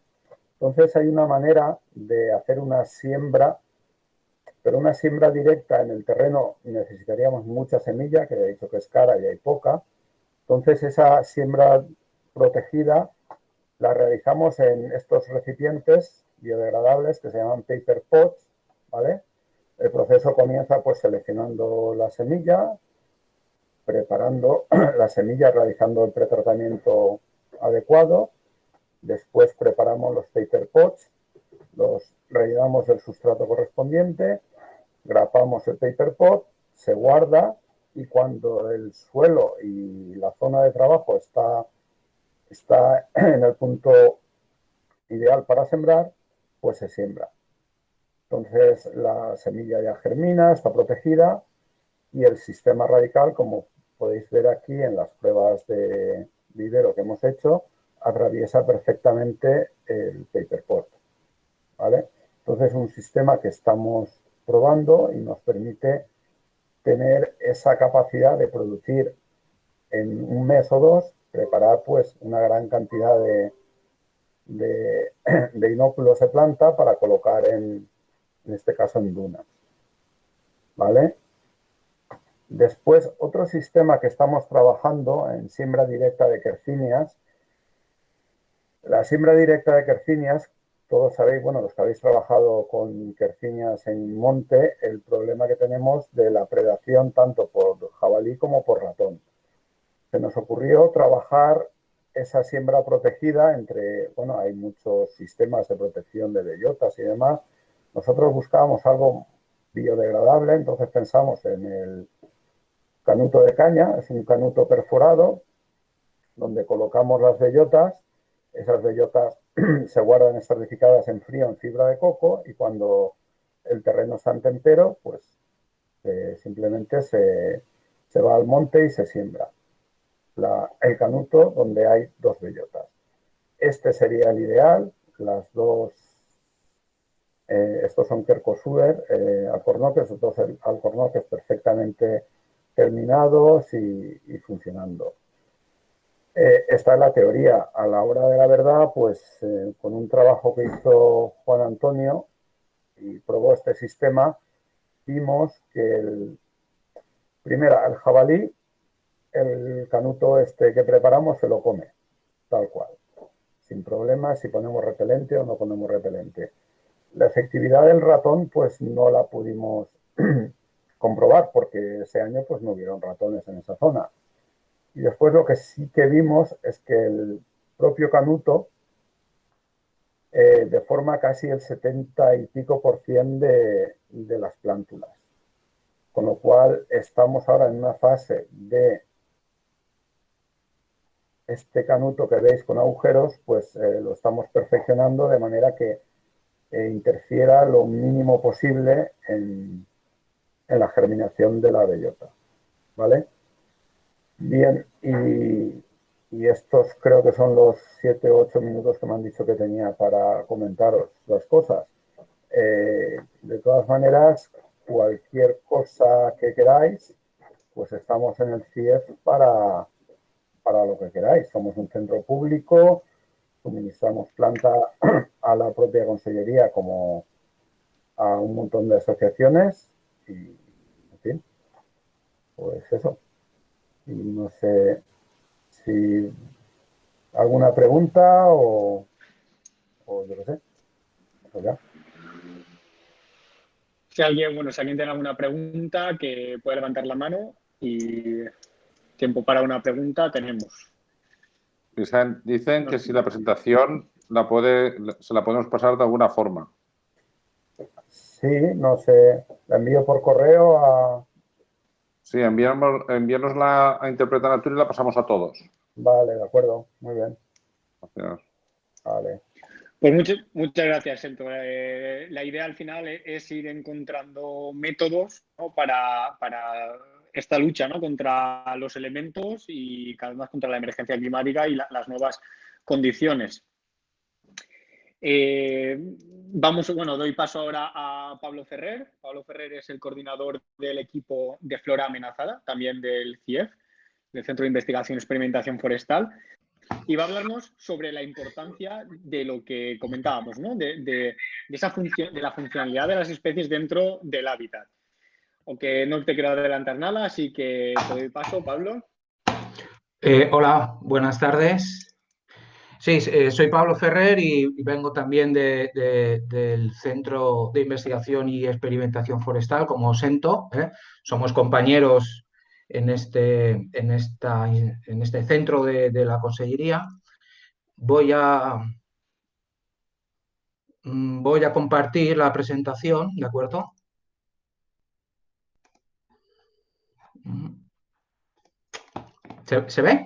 Entonces, hay una manera de hacer una siembra, pero una siembra directa en el terreno necesitaríamos mucha semilla, que he dicho que es cara y hay poca. Entonces, esa siembra protegida la realizamos en estos recipientes biodegradables que se llaman paper pots, ¿vale? El proceso comienza pues seleccionando la semilla, preparando la semilla, realizando el pretratamiento adecuado. Después preparamos los paper pots, los rellenamos del sustrato correspondiente, grapamos el paper pot, se guarda y cuando el suelo y la zona de trabajo está en el punto ideal para sembrar, pues se siembra. Entonces la semilla ya germina, está protegida y el sistema radical, como podéis ver aquí en las pruebas de vivero que hemos hecho, atraviesa perfectamente el paper pot, ¿vale? Entonces es un sistema que estamos probando y nos permite tener esa capacidad de producir en un mes o dos, preparar pues una gran cantidad de inóculos de planta para colocar en este caso en dunas, ¿vale? Después, otro sistema que estamos trabajando en siembra directa de quercíneas. La siembra directa de quercíneas, todos sabéis, bueno, los que habéis trabajado con quercíneas en monte, el problema que tenemos de la predación tanto por jabalí como por ratón. Se nos ocurrió trabajar esa siembra protegida bueno, hay muchos sistemas de protección de bellotas y demás. Nosotros buscábamos algo biodegradable, entonces pensamos en el canuto de caña, es un canuto perforado, donde colocamos las bellotas. Esas bellotas se guardan estratificadas en frío en fibra de coco y cuando el terreno está en tempero, pues simplemente se va al monte y se siembra el canuto donde hay dos bellotas. Este sería el ideal. Las dos, estos son Quercus-Suber alcornoques, los dos alcornoques perfectamente terminados y funcionando. Esta es la teoría. A la hora de la verdad, pues con un trabajo que hizo Juan Antonio, y probó este sistema, vimos que primero, el jabalí, el canuto este que preparamos se lo come, tal cual, sin problemas si ponemos repelente o no ponemos repelente. La efectividad del ratón, pues no la pudimos comprobar porque ese año pues no hubieron ratones en esa zona. Y después lo que sí que vimos es que el propio canuto deforma casi el 70 y pico % de las plántulas. Con lo cual estamos ahora en una fase de este canuto que veis con agujeros, pues lo estamos perfeccionando de manera que interfiera lo mínimo posible en la germinación de la bellota, ¿vale? Bien, y estos creo que son los 7 o 8 minutos que me han dicho que tenía para comentaros las cosas. De todas maneras, cualquier cosa que queráis, pues estamos en el CIEF para lo que queráis. Somos un centro público, suministramos planta a la propia consellería como a un montón de asociaciones y, en fin, pues eso. Y no sé si alguna pregunta o yo qué sé. Pues ya. Si alguien tiene alguna pregunta, que puede levantar la mano y tiempo para una pregunta tenemos. Dicen que si la presentación se la podemos pasar de alguna forma. Sí, no sé. La envío por correo a... Sí, envíanosla a Interpreta Natura y la pasamos a todos. Vale, de acuerdo. Muy bien. Gracias. Vale. Pues muchas gracias, Sento. La idea al final es ir encontrando métodos, ¿no?, para esta lucha, ¿no?, contra los elementos y cada vez más contra la emergencia climática y las nuevas condiciones. Doy paso ahora a Pablo Ferrer. Pablo Ferrer es el coordinador del equipo de flora amenazada, también del CIEF, del Centro de Investigación y Experimentación Forestal. Y va a hablarnos sobre la importancia de lo que comentábamos, ¿no?, de esa función, de la funcionalidad de las especies dentro del hábitat. Aunque no te quiero adelantar nada, así que te doy paso, Pablo. Hola, buenas tardes. Sí, soy Pablo Ferrer y vengo también del Centro de Investigación y Experimentación Forestal, como SENTO. Somos compañeros en este centro de la Consellería. Voy a compartir la presentación, ¿de acuerdo? ¿Se ve?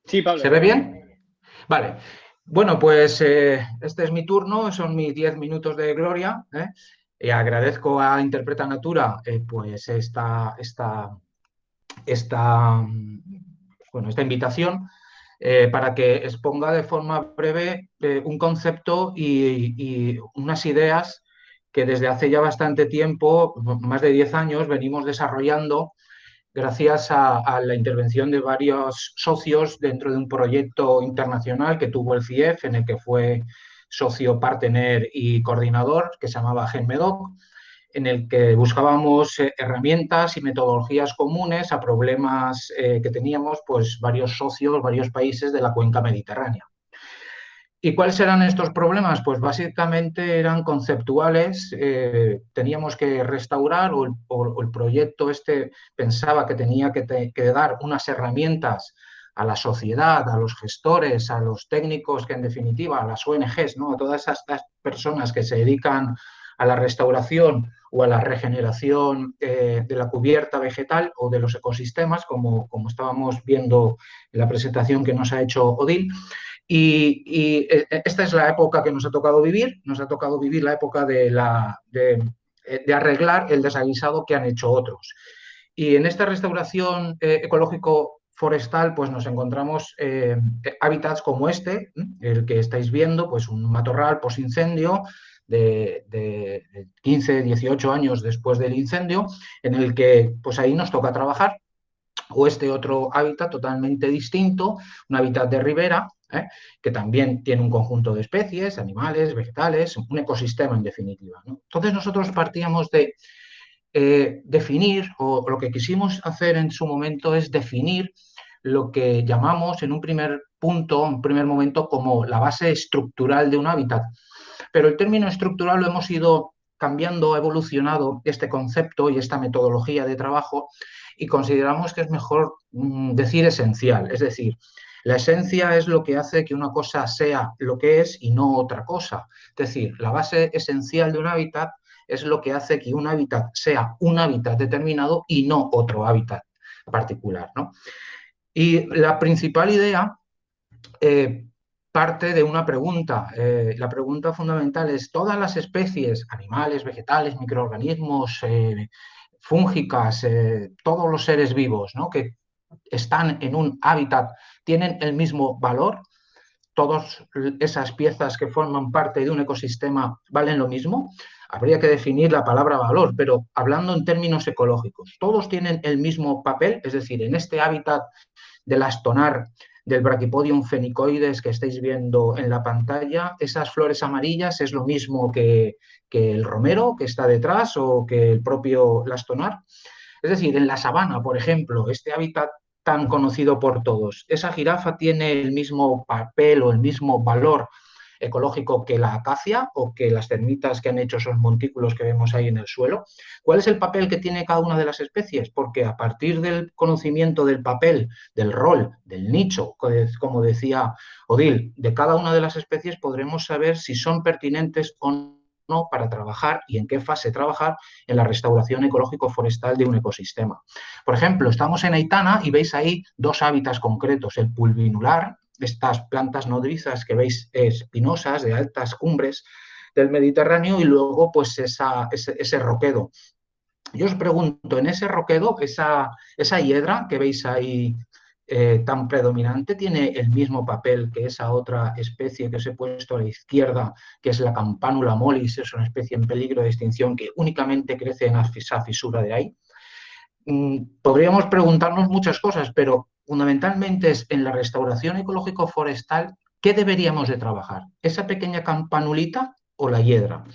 Sí. Pablo. ¿Se ve bien? Vale. Bueno, pues este es mi turno, son mis 10 minutos de gloria. Y agradezco a Interpreta Natura pues esta invitación para que exponga de forma breve un concepto y unas ideas que desde hace ya bastante tiempo, más de 10 años, venimos desarrollando gracias a la intervención de varios socios dentro de un proyecto internacional que tuvo el CIEF, en el que fue socio, partner y coordinador, que se llamaba GenMedoc, en el que buscábamos herramientas y metodologías comunes a problemas que teníamos pues, varios socios, varios países de la cuenca mediterránea. ¿Y cuáles eran estos problemas? Pues básicamente eran conceptuales. Teníamos que restaurar o el proyecto este pensaba que tenía que dar unas herramientas a la sociedad, a los gestores, a los técnicos, que en definitiva a las ONGs, ¿no?, a todas estas personas que se dedican a la restauración o a la regeneración de la cubierta vegetal o de los ecosistemas, como estábamos viendo en la presentación que nos ha hecho Odil. Y esta es la época que nos ha tocado vivir la época de arreglar el desaguisado que han hecho otros. Y en esta restauración ecológico-forestal pues nos encontramos hábitats como este, el que estáis viendo, pues un matorral posincendio de 15, 18 años después del incendio, en el que pues ahí nos toca trabajar. o este otro hábitat totalmente distinto, un hábitat de ribera, que también tiene un conjunto de especies, animales, vegetales, un ecosistema en definitiva, ¿no? Entonces nosotros partíamos de definir, o lo que quisimos hacer en su momento es definir lo que llamamos en un primer punto, un primer momento, como la base estructural de un hábitat. Pero el término estructural lo hemos ido cambiando, ha evolucionado este concepto y esta metodología de trabajo, y consideramos que es mejor decir esencial. Es decir, la esencia es lo que hace que una cosa sea lo que es y no otra cosa. Es decir, la base esencial de un hábitat es lo que hace que un hábitat sea un hábitat determinado y no otro hábitat particular, ¿no? Y la principal idea parte de una pregunta. La pregunta fundamental es: ¿todas las especies, animales, vegetales, microorganismos, fúngicas, todos los seres vivos, ¿no?, que están en un hábitat, tienen el mismo valor? ¿Todas esas piezas que forman parte de un ecosistema valen lo mismo? Habría que definir la palabra valor, pero hablando en términos ecológicos, ¿todos tienen el mismo papel? Es decir, en este hábitat del astonar, del Brachypodium fenicoides que estáis viendo en la pantalla, esas flores amarillas es lo mismo que el romero que está detrás o que el propio lastonar. Es decir, en la sabana, por ejemplo, este hábitat tan conocido por todos, ¿esa jirafa tiene el mismo papel o el mismo valor ecológico que la acacia o que las termitas que han hecho esos montículos que vemos ahí en el suelo? ¿Cuál es el papel que tiene cada una de las especies? Porque a partir del conocimiento del papel, del rol, del nicho, como decía Odile, de cada una de las especies podremos saber si son pertinentes o no para trabajar y en qué fase trabajar en la restauración ecológico-forestal de un ecosistema. Por ejemplo, estamos en Aitana y veis ahí dos hábitats concretos: el pulvinular, estas plantas nodrizas que veis espinosas de altas cumbres del Mediterráneo, y luego pues ese roquedo. Yo os pregunto, en ese roquedo, esa hiedra que veis ahí tan predominante, ¿tiene el mismo papel que esa otra especie que os he puesto a la izquierda, que es la Campanula mollis? Es una especie en peligro de extinción que únicamente crece en esa fisura de ahí. Podríamos preguntarnos muchas cosas, pero fundamentalmente es en la restauración ecológico-forestal, ¿qué deberíamos de trabajar? ¿Esa pequeña campanulita o la hiedra?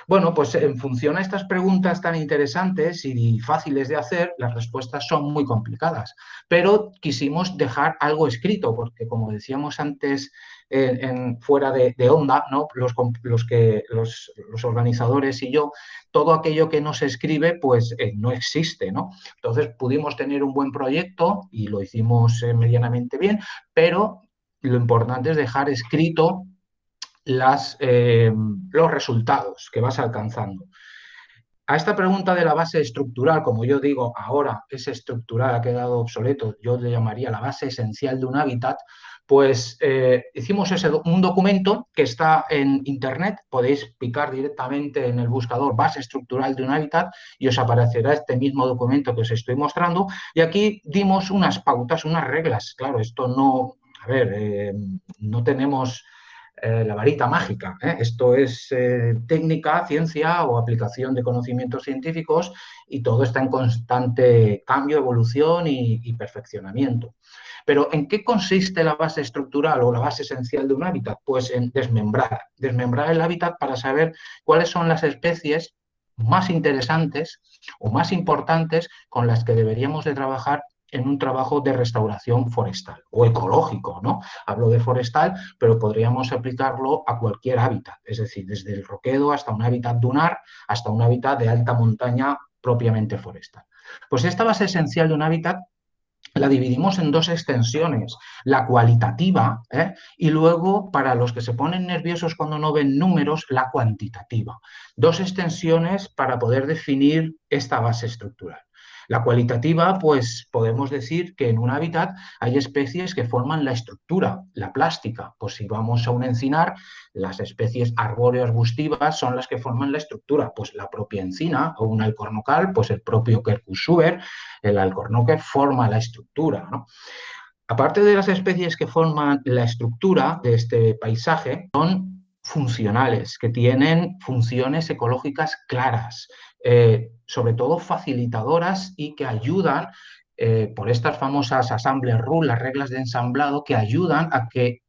Bueno, pues en función a estas preguntas tan interesantes y fáciles de hacer, las respuestas son muy complicadas, pero quisimos dejar algo escrito, porque como decíamos antes fuera de onda, ¿no?, los organizadores y yo, todo aquello que no se escribe pues no existe, ¿no? Entonces pudimos tener un buen proyecto y lo hicimos medianamente bien, pero lo importante es dejar escrito los resultados que vas alcanzando. A esta pregunta de la base estructural, como yo digo ahora, ese estructural ha quedado obsoleto, yo le llamaría la base esencial de un hábitat, pues hicimos un documento que está en internet. Podéis picar directamente en el buscador base estructural de un hábitat y os aparecerá este mismo documento que os estoy mostrando, y aquí dimos unas pautas, unas reglas. Claro, esto no, a ver, no tenemos la varita mágica, ¿eh? Esto es técnica, ciencia o aplicación de conocimientos científicos, y todo está en constante cambio, evolución y perfeccionamiento. Pero ¿en qué consiste la base estructural o la base esencial de un hábitat? Pues en desmembrar el hábitat para saber cuáles son las especies más interesantes o más importantes con las que deberíamos de trabajar en un trabajo de restauración forestal o ecológico, ¿no? Hablo de forestal, pero podríamos aplicarlo a cualquier hábitat, es decir, desde el roquedo hasta un hábitat dunar, hasta un hábitat de alta montaña propiamente forestal. Pues esta base esencial de un hábitat la dividimos en dos extensiones: la cualitativa, y luego, para los que se ponen nerviosos cuando no ven números, la cuantitativa. Dos extensiones para poder definir esta base estructural. La cualitativa, pues podemos decir que en un hábitat hay especies que forman la estructura, la plástica. Pues si vamos a un encinar, las especies arbóreo-arbustivas son las que forman la estructura. Pues la propia encina, o un alcornocal, pues el propio Quercus suber, el alcornoque, forma la estructura, ¿no? Aparte de las especies que forman la estructura de este paisaje, son funcionales, que tienen funciones ecológicas claras, sobre todo facilitadoras, y que ayudan por estas famosas assembly rules, las reglas de ensamblado, que ayudan a que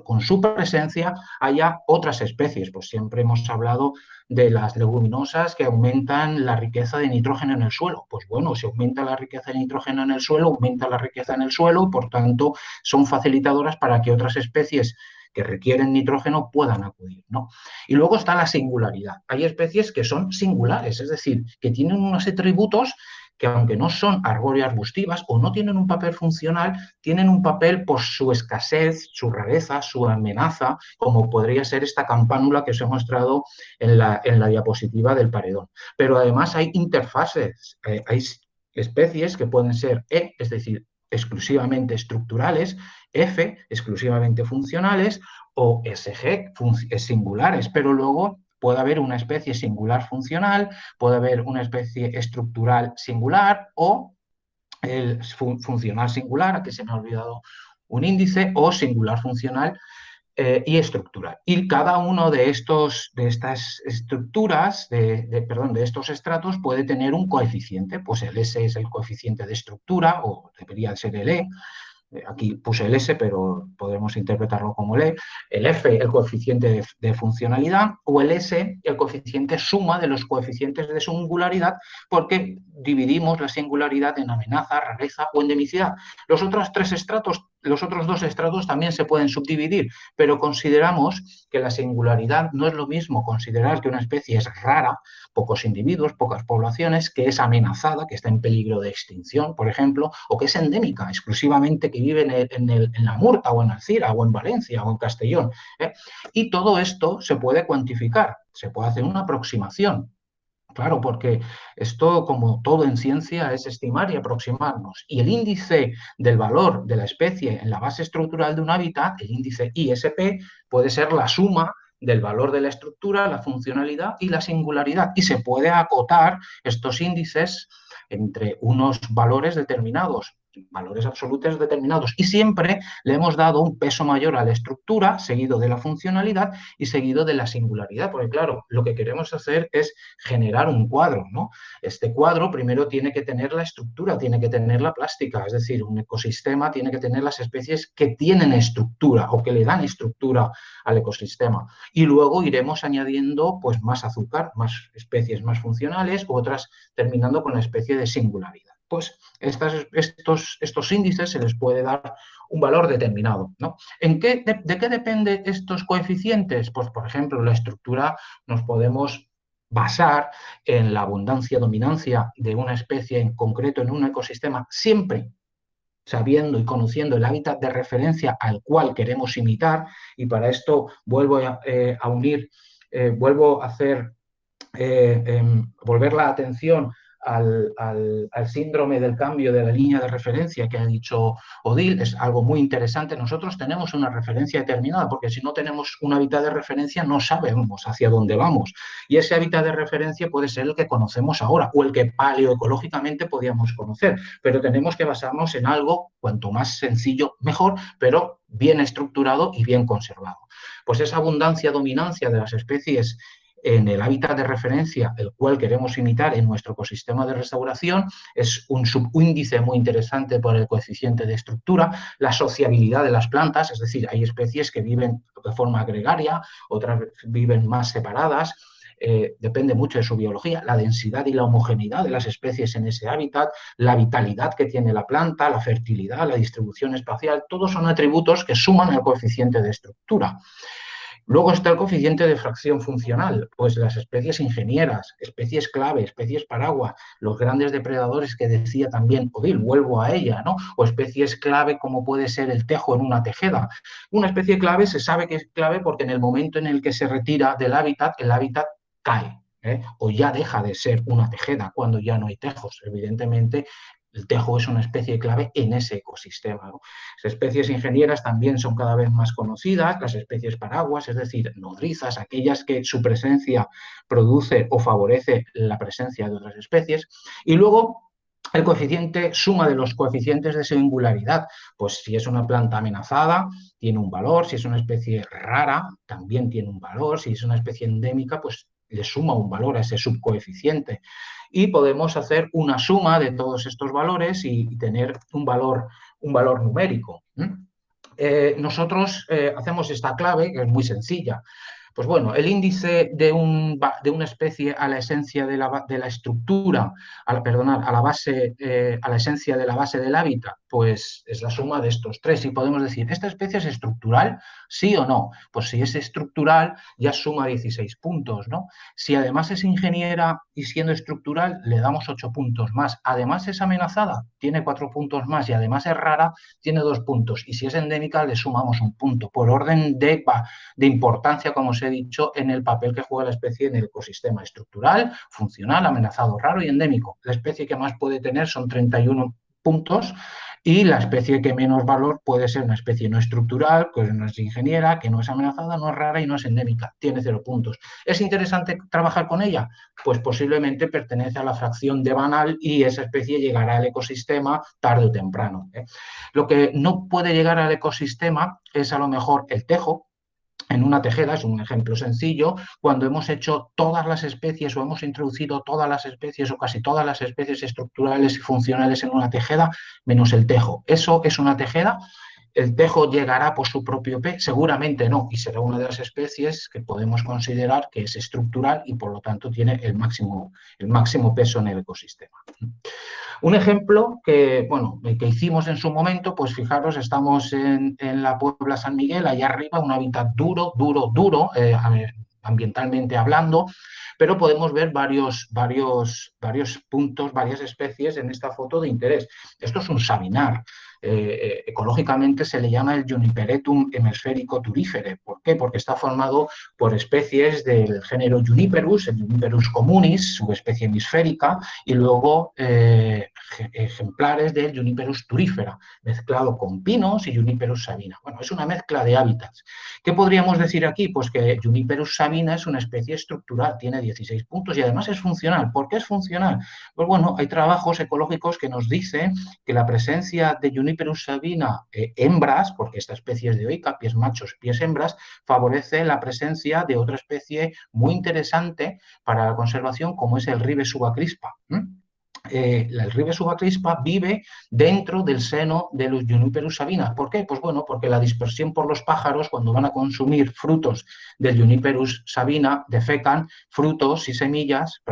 con su presencia haya otras especies. Pues siempre hemos hablado de las leguminosas que aumentan la riqueza de nitrógeno en el suelo. Pues bueno, si aumenta la riqueza de nitrógeno en el suelo, aumenta la riqueza en el suelo y por tanto son facilitadoras para que otras especies que requieren nitrógeno puedan acudir, ¿no? Y luego está la singularidad. Hay especies que son singulares, es decir, que tienen unos atributos que aunque no son arbóreo-arbustivas o no tienen un papel funcional, tienen un papel por su escasez, su rareza, su amenaza, como podría ser esta campánula que os he mostrado en la diapositiva del paredón. Pero además hay interfaces, hay especies que pueden ser E, es decir, exclusivamente estructurales, F, exclusivamente funcionales, o SG, singulares, pero luego puede haber una especie singular funcional, puede haber una especie estructural singular o el funcional singular, aquí se me ha olvidado un índice, o singular funcional y estructural. Y cada uno de estas estructuras, de estos estratos, puede tener un coeficiente. Pues el S es el coeficiente de estructura, o debería ser el E. Aquí puse el S, pero podemos interpretarlo como el E. El F, el coeficiente de funcionalidad, o el S, el coeficiente suma de los coeficientes de singularidad, porque dividimos la singularidad en amenaza, rareza o endemicidad. Los otros dos estratos también se pueden subdividir, pero consideramos que la singularidad no es lo mismo considerar que una especie es rara, pocos individuos, pocas poblaciones, que es amenazada, que está en peligro de extinción, por ejemplo, o que es endémica, exclusivamente que vive en la Murta o en Alcira o en Valencia o en Castellón. Y todo esto se puede cuantificar, se puede hacer una aproximación. Claro, porque esto, como todo en ciencia, es estimar y aproximarnos. Y el índice del valor de la especie en la base estructural de un hábitat, el índice ISP, puede ser la suma del valor de la estructura, la funcionalidad y la singularidad. Y se puede acotar estos índices entre unos valores determinados, valores absolutos determinados, y siempre le hemos dado un peso mayor a la estructura, seguido de la funcionalidad y seguido de la singularidad, porque claro, lo que queremos hacer es generar un cuadro, ¿no? Este cuadro primero tiene que tener la estructura, tiene que tener la plástica, es decir, un ecosistema tiene que tener las especies que tienen estructura o que le dan estructura al ecosistema, y luego iremos añadiendo pues más azúcar, más especies más funcionales, u otras terminando con la especie de singularidad. Pues estos índices se les puede dar un valor determinado, ¿no? ¿De qué dependen estos coeficientes? Pues, por ejemplo, la estructura nos podemos basar en la abundancia-dominancia de una especie en concreto en un ecosistema, siempre sabiendo y conociendo el hábitat de referencia al cual queremos imitar, y para esto vuelvo a unir, vuelvo a hacer, volver la atención al síndrome del cambio de la línea de referencia que ha dicho Odile. Es algo muy interesante. Nosotros tenemos una referencia determinada, porque si no tenemos un hábitat de referencia no sabemos hacia dónde vamos. Y ese hábitat de referencia puede ser el que conocemos ahora o el que paleoecológicamente podíamos conocer, pero tenemos que basarnos en algo cuanto más sencillo mejor, pero bien estructurado y bien conservado. Pues esa abundancia-dominancia de las especies en el hábitat de referencia, el cual queremos imitar en nuestro ecosistema de restauración, es un subíndice muy interesante por el coeficiente de estructura. La sociabilidad de las plantas, es decir, hay especies que viven de forma gregaria, otras viven más separadas. Depende mucho de su biología, la densidad y la homogeneidad de las especies en ese hábitat, la vitalidad que tiene la planta, la fertilidad, la distribución espacial, todos son atributos que suman al coeficiente de estructura. Luego está el coeficiente de fracción funcional, pues las especies ingenieras, especies clave, especies paraguas, los grandes depredadores que decía también Odile, vuelvo a ella, ¿no? O especies clave como puede ser el tejo en una tejeda. Una especie clave se sabe que es clave porque en el momento en el que se retira del hábitat, el hábitat cae, o ya deja de ser una tejeda cuando ya no hay tejos. Evidentemente, el tejo es una especie clave en ese ecosistema, ¿no? Las especies ingenieras también son cada vez más conocidas, las especies paraguas, es decir, nodrizas, aquellas que su presencia produce o favorece la presencia de otras especies. Y luego el coeficiente suma de los coeficientes de singularidad, pues si es una planta amenazada, tiene un valor, si es una especie rara, también tiene un valor, si es una especie endémica, pues le suma un valor a ese subcoeficiente. Y podemos hacer una suma de todos estos valores y tener un valor numérico. Nosotros hacemos esta clave, que es muy sencilla. Pues bueno, el índice de una especie a la esencia de la estructura, a la esencia de la base del hábitat, pues es la suma de estos tres. Y podemos decir, ¿esta especie es estructural? ¿Sí o no? Pues si es estructural, ya suma 16 puntos, ¿no? Si además es ingeniera y siendo estructural, le damos 8 puntos más. Además es amenazada, tiene 4 puntos más, y además es rara, tiene 2 puntos. Y si es endémica, le sumamos 1 punto, por orden de importancia, como se he dicho, en el papel que juega la especie en el ecosistema: estructural, funcional, amenazado, raro y endémico. La especie que más puede tener son 31 puntos, y la especie que menos valor puede ser una especie no estructural, que no es ingeniera, que no es amenazada, no es rara y no es endémica. Tiene 0 puntos. ¿Es interesante trabajar con ella? Pues posiblemente pertenece a la fracción de Banal y esa especie llegará al ecosistema tarde o temprano. Lo que no puede llegar al ecosistema es a lo mejor el tejo. En una tejeda, es un ejemplo sencillo, cuando hemos hecho todas las especies o hemos introducido todas las especies o casi todas las especies estructurales y funcionales en una tejeda, menos el tejo. ¿Eso es una tejeda? ¿El tejo llegará por su propio peso? Seguramente no, y será una de las especies que podemos considerar que es estructural y por lo tanto tiene el máximo peso en el ecosistema. Un ejemplo que hicimos en su momento, pues fijaros, estamos en la Puebla San Miguel, allá arriba, un hábitat duro, ambientalmente hablando, pero podemos ver varios puntos, varias especies en esta foto de interés. Esto es un sabinar. Ecológicamente se le llama el Juniperetum hemisférico turifere. ¿Por qué? Porque está formado por especies del género Juniperus, el Juniperus communis, subespecie hemisférica, y luego ejemplares del Juniperus turifera, mezclado con pinos y Juniperus sabina. Bueno, es una mezcla de hábitats. ¿Qué podríamos decir aquí? Pues que Juniperus sabina es una especie estructural, tiene 16 puntos y además es funcional. ¿Por qué es funcional? Pues bueno, hay trabajos ecológicos que nos dicen que la presencia de Juniperus sabina hembras, porque esta especie es dioica, pies machos, pies hembras, favorece la presencia de otra especie muy interesante para la conservación, como es el Ribes subacrispa. El Ribes subacrispa vive dentro del seno de los Juniperus sabina. ¿Por qué? Pues bueno, porque la dispersión por los pájaros, cuando van a consumir frutos del Juniperus sabina, defecan frutos y semillas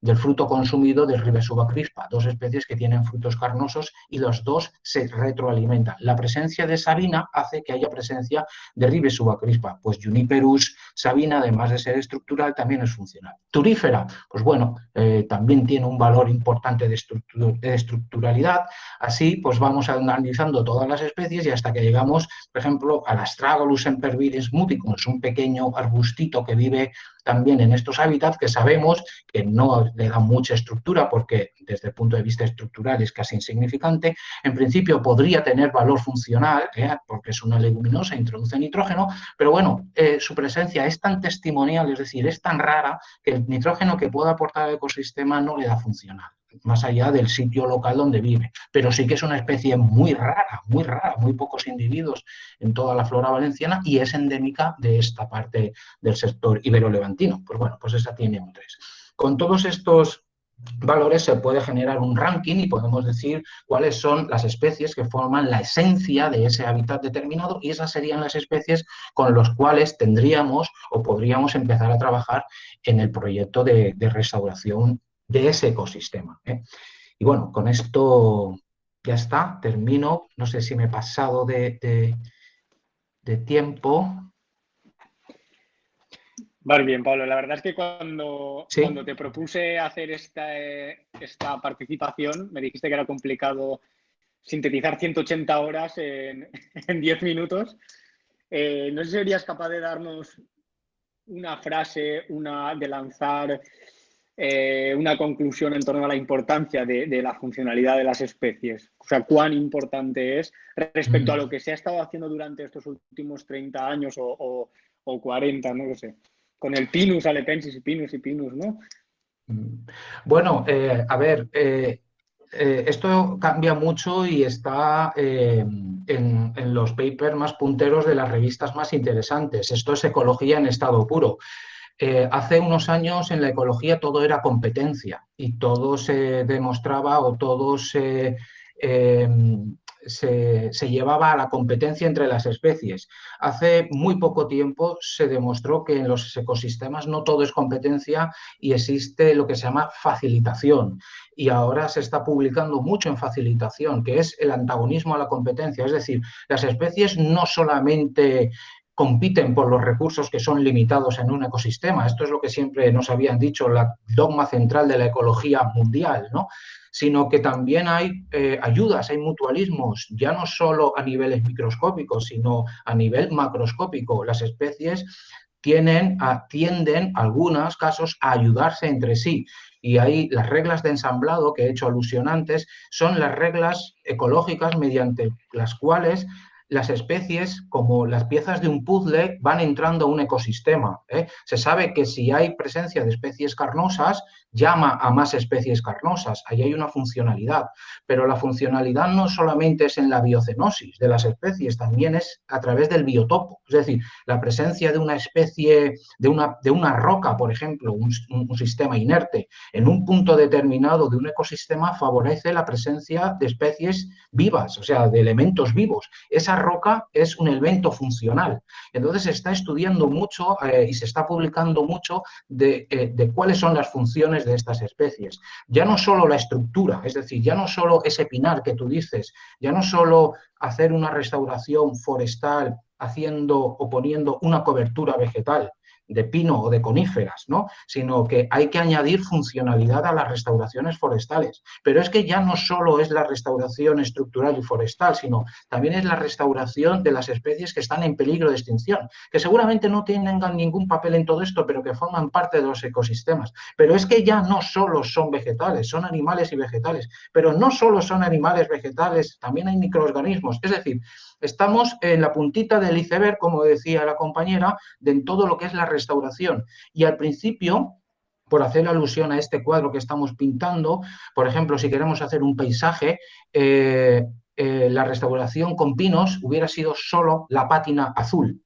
del fruto consumido del Ribes subacrispa, dos especies que tienen frutos carnosos y los dos se retroalimentan. La presencia de sabina hace que haya presencia de Ribes subacrispa, pues Juniperus sabina, además de ser estructural, también es funcional. Turífera, pues bueno, también tiene un valor importante de estructuralidad. Así, pues vamos analizando todas las especies y hasta que llegamos, por ejemplo, al Astragalus sempervirens muticus, un pequeño arbustito que vive también en estos hábitats, que sabemos que no le da mucha estructura porque desde el punto de vista estructural es casi insignificante. En principio podría tener valor funcional porque es una leguminosa, introduce nitrógeno, pero bueno, su presencia es tan testimonial, es decir, es tan rara que el nitrógeno que pueda aportar al ecosistema no le da funcional, más allá del sitio local donde vive. Pero sí que es una especie muy rara, muy pocos individuos en toda la flora valenciana y es endémica de esta parte del sector ibero-levantino. Pues bueno, pues esa tiene un 3. Con todos estos valores se puede generar un ranking y podemos decir cuáles son las especies que forman la esencia de ese hábitat determinado, y esas serían las especies con las cuales tendríamos o podríamos empezar a trabajar en el proyecto de restauración de ese ecosistema. Y bueno, con esto ya está, termino. No sé si me he pasado de tiempo. Vale, bien, Pablo. La verdad es que cuando te propuse hacer esta participación, me dijiste que era complicado sintetizar 180 horas en 10 minutos. No sé si serías capaz de darnos una frase, de lanzar una conclusión en torno a la importancia de la funcionalidad de las especies. O sea, cuán importante es respecto a lo que se ha estado haciendo durante estos últimos 30 años o 40, no lo sé. Con el Pinus alepensis y Pinus, ¿no? Bueno, a ver, esto cambia mucho y está en los papers más punteros de las revistas más interesantes. Esto es ecología en estado puro. hace unos años en la ecología todo era competencia y todo se demostraba o todo se llevaba a la competencia entre las especies. Hace muy poco tiempo se demostró que en los ecosistemas no todo es competencia y existe lo que se llama facilitación. Y ahora se está publicando mucho en facilitación, que es el antagonismo a la competencia. Es decir, las especies no solamente compiten por los recursos que son limitados en un ecosistema. Esto es lo que siempre nos habían dicho, la dogma central de la ecología mundial, ¿no? Sino que también hay ayudas, hay mutualismos, ya no solo a niveles microscópicos, sino a nivel macroscópico. Las especies tienden, algunos casos, a ayudarse entre sí. Y ahí las reglas de ensamblado que he hecho alusión antes son las reglas ecológicas mediante las cuales las especies, como las piezas de un puzzle, van entrando a un ecosistema. Se sabe que si hay presencia de especies carnosas, llama a más especies carnosas. Ahí hay una funcionalidad. Pero la funcionalidad no solamente es en la biocenosis de las especies, también es a través del biotopo. Es decir, la presencia de una especie, de una roca, por ejemplo, un sistema inerte, en un punto determinado de un ecosistema favorece la presencia de especies vivas, o sea, de elementos vivos. Esa roca es un elemento funcional. Entonces se está estudiando mucho y se está publicando mucho de cuáles son las funciones de estas especies. Ya no solo la estructura, es decir, ya no solo ese pinar que tú dices, ya no solo hacer una restauración forestal haciendo o poniendo una cobertura vegetal de pino o de coníferas, ¿no? Sino que hay que añadir funcionalidad a las restauraciones forestales. Pero es que ya no solo es la restauración estructural y forestal, sino también es la restauración de las especies que están en peligro de extinción, que seguramente no tengan ningún papel en todo esto, pero que forman parte de los ecosistemas. Pero es que ya no solo son vegetales, son animales y vegetales, pero no solo son animales vegetales, también hay microorganismos. Es decir, estamos en la puntita del iceberg, como decía la compañera, de todo lo que es la restauración. Y al principio, por hacer alusión a este cuadro que estamos pintando, por ejemplo, si queremos hacer un paisaje, la restauración con pinos hubiera sido solo la pátina azul.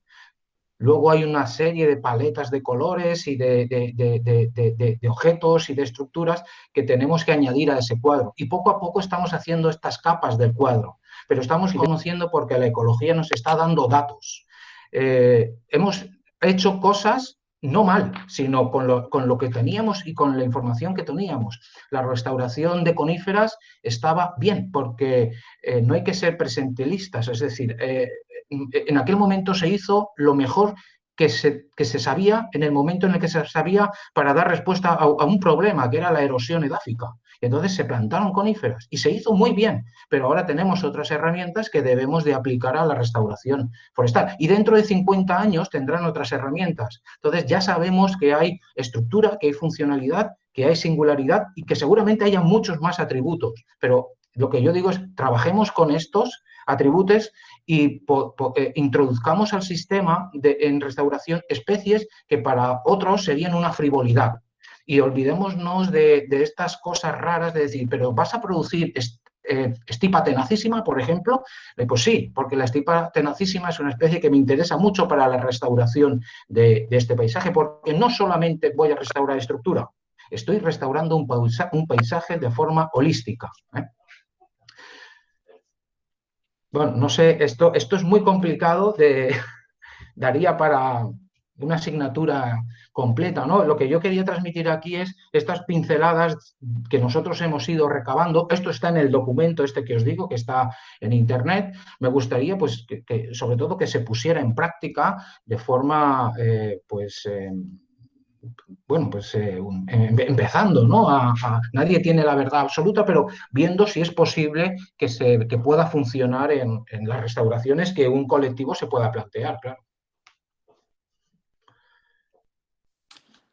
Luego hay una serie de paletas de colores y de objetos y de estructuras que tenemos que añadir a ese cuadro. Y poco a poco estamos haciendo estas capas del cuadro, pero estamos conociendo porque la ecología nos está dando datos. Hemos hecho cosas no mal, sino con lo que teníamos y con la información que teníamos. La restauración de coníferas estaba bien, porque no hay que ser presentistas, es decir, en aquel momento se hizo lo mejor que se sabía en el momento en el que se sabía para dar respuesta a un problema, que era la erosión edáfica. Entonces se plantaron coníferas y se hizo muy bien, pero ahora tenemos otras herramientas que debemos de aplicar a la restauración forestal. Y dentro de 50 años tendrán otras herramientas. Entonces ya sabemos que hay estructura, que hay funcionalidad, que hay singularidad y que seguramente haya muchos más atributos. Pero lo que yo digo es, trabajemos con estos atributos y introduzcamos al sistema en restauración especies que para otros serían una frivolidad. Y olvidémonos de estas cosas raras de decir, pero ¿vas a producir estipa tenacísima, por ejemplo? Pues sí, porque la estipa tenacísima es una especie que me interesa mucho para la restauración de este paisaje, porque no solamente voy a restaurar estructura, estoy restaurando un paisaje de forma holística. Bueno, no sé, esto es muy complicado, daría para una asignatura completa, ¿no? Lo que yo quería transmitir aquí es estas pinceladas que nosotros hemos ido recabando. Esto está en el documento este que os digo, que está en Internet. Me gustaría, pues, que sobre todo que se pusiera en práctica de forma, bueno, pues empezando, ¿no? Nadie tiene la verdad absoluta, pero viendo si es posible que pueda funcionar en las restauraciones que un colectivo se pueda plantear, claro.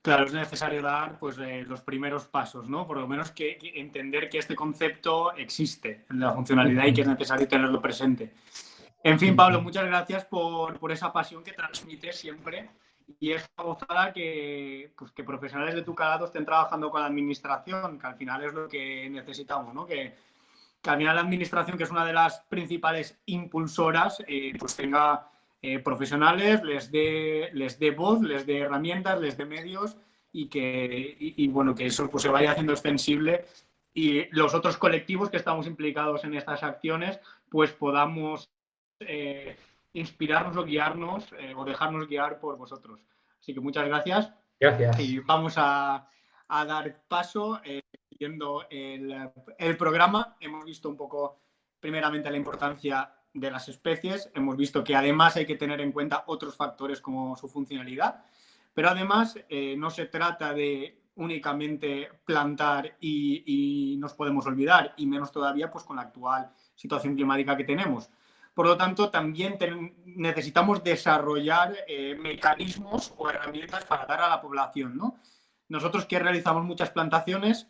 Claro, es necesario dar pues, los primeros pasos, ¿no? Por lo menos que entender que este concepto existe en la funcionalidad y que es necesario tenerlo presente. En fin, Pablo, muchas gracias por esa pasión que transmites siempre y esta gozada que profesionales de tu calado estén trabajando con la administración, que al final es lo que necesitamos, ¿no? Que al final la administración, que es una de las principales impulsoras, pues tenga profesionales, les dé voz, les dé herramientas, les dé medios y bueno, que eso pues se vaya haciendo extensible y los otros colectivos que estamos implicados en estas acciones pues podamos inspirarnos o guiarnos o dejarnos guiar por vosotros. Así que muchas gracias. Gracias. Y vamos a dar paso viendo el programa. Hemos visto un poco primeramente la importancia de las especies. Hemos visto que además hay que tener en cuenta otros factores como su funcionalidad. Pero además no se trata de únicamente plantar y nos podemos olvidar, y menos todavía pues con la actual situación climática que tenemos. Por lo tanto, también necesitamos desarrollar mecanismos o herramientas para dar a la población, ¿no? Nosotros que realizamos muchas plantaciones,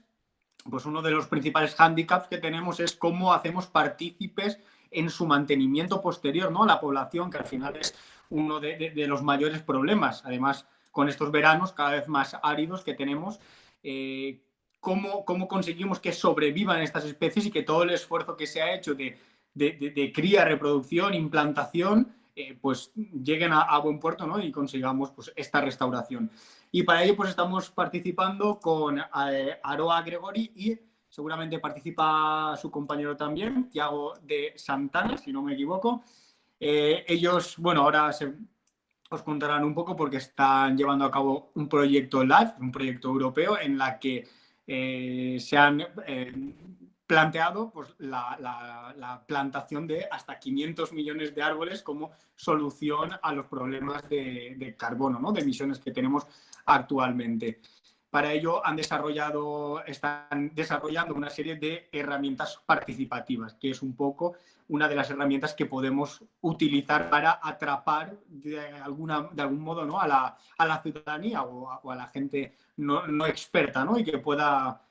pues uno de los principales hándicaps que tenemos es cómo hacemos partícipes en su mantenimiento posterior, ¿no? A la población, que al final es uno de los mayores problemas. Además, con estos veranos cada vez más áridos que tenemos, ¿cómo conseguimos que sobrevivan estas especies y que todo el esfuerzo que se ha hecho de cría, reproducción, implantación, pues lleguen a buen puerto, ¿no? Y consigamos pues esta restauración. Y para ello pues estamos participando con Aroa Gregori y seguramente participa su compañero también, Thiago de Santana, si no me equivoco. Ellos, bueno, ahora os contarán un poco porque están llevando a cabo un proyecto LIFE, un proyecto europeo en la que se han planteado pues, la plantación de hasta 500 millones de árboles como solución a los problemas de carbono, ¿no? De emisiones que tenemos actualmente. Para ello están desarrollando una serie de herramientas participativas, que es un poco una de las herramientas que podemos utilizar para atrapar de algún modo, ¿no? a la ciudadanía o a la gente no experta, ¿no? Y que pueda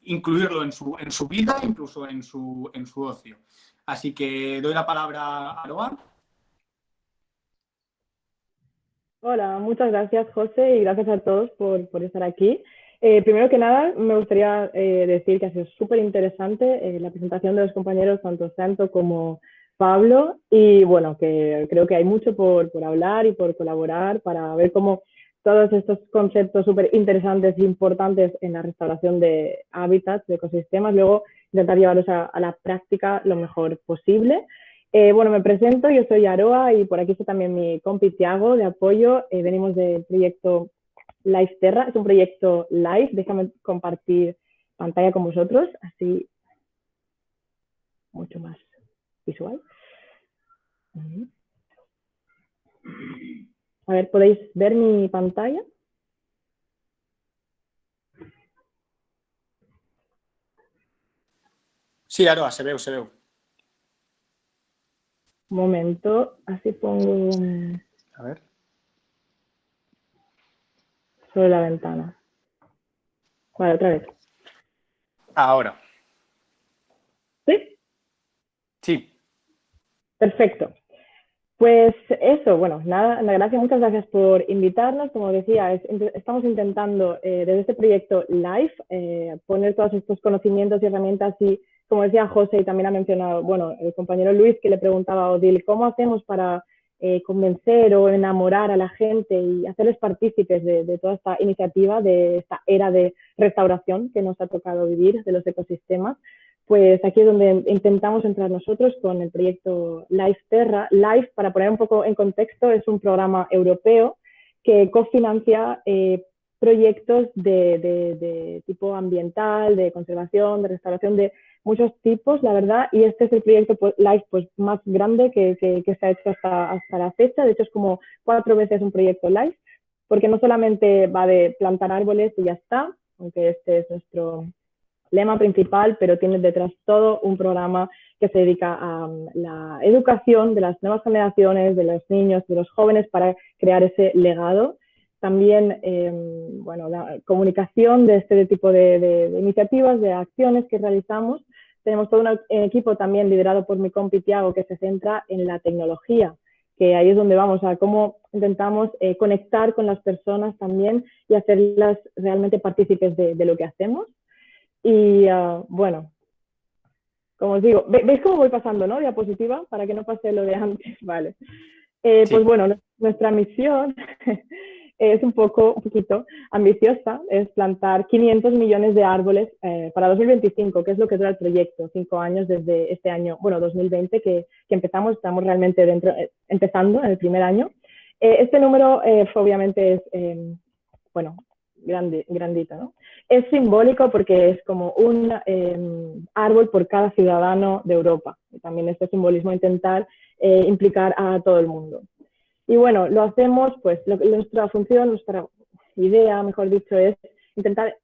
incluirlo en su vida, incluso en su ocio. Así que doy la palabra a Aroa. Hola, muchas gracias, José, y gracias a todos por estar aquí. Primero que nada, me gustaría decir que ha sido súper interesante la presentación de los compañeros, tanto Santo como Pablo, y bueno, que creo que hay mucho por hablar y por colaborar para ver cómo todos estos conceptos súper interesantes e importantes en la restauración de hábitats, de ecosistemas, luego intentar llevarlos a la práctica lo mejor posible. Bueno, me presento, yo soy Aroa y por aquí está también mi compi Thiago de apoyo. Venimos del proyecto Life Terra, es un proyecto live, déjame compartir pantalla con vosotros, así mucho más visual. A ver, ¿podéis ver mi pantalla? Sí, Aroa, se veu. Un momento, así pongo... A ver. Solo la ventana. Vale, otra vez. Ahora. ¿Sí? Sí. Perfecto. Pues eso, bueno, nada, muchas gracias por invitarnos. Como decía, estamos intentando desde este proyecto LIFE poner todos estos conocimientos y herramientas y, como decía José y también ha mencionado, bueno, el compañero Luis que le preguntaba a Odile, ¿cómo hacemos para convencer o enamorar a la gente y hacerles partícipes de toda esta iniciativa, de esta era de restauración que nos ha tocado vivir de los ecosistemas? Pues aquí es donde intentamos entrar nosotros con el proyecto Life Terra. Life, para poner un poco en contexto, es un programa europeo que cofinancia proyectos de tipo ambiental, de conservación, de restauración, de muchos tipos, la verdad, y este es el proyecto Life pues, más grande que se ha hecho hasta la fecha. De hecho, es como 4 veces un proyecto Life, porque no solamente va de plantar árboles y ya está, aunque este es nuestro lema principal, pero tiene detrás todo un programa que se dedica a la educación de las nuevas generaciones, de los niños, de los jóvenes, para crear ese legado. También, bueno, la comunicación de este tipo de iniciativas, de acciones que realizamos. Tenemos todo un equipo también liderado por mi compi Thiago que se centra en la tecnología, que ahí es donde vamos a cómo intentamos conectar con las personas también y hacerlas realmente partícipes de lo que hacemos. Y bueno, como os digo, ¿veis cómo voy pasando, no? Diapositiva, para que no pase lo de antes, vale. Sí. Pues bueno, nuestra misión es un poquito ambiciosa, es plantar 500 millones de árboles para 2025, que es lo que dura el proyecto, 5 años desde este año, bueno, 2020, que empezamos, estamos realmente empezando en el primer año. Este número obviamente es, bueno, grandito, ¿no? Es simbólico porque es como un árbol por cada ciudadano de Europa. Y también este simbolismo intentar implicar a todo el mundo. Y bueno, lo hacemos, pues nuestra función, nuestra idea, mejor dicho, es intentar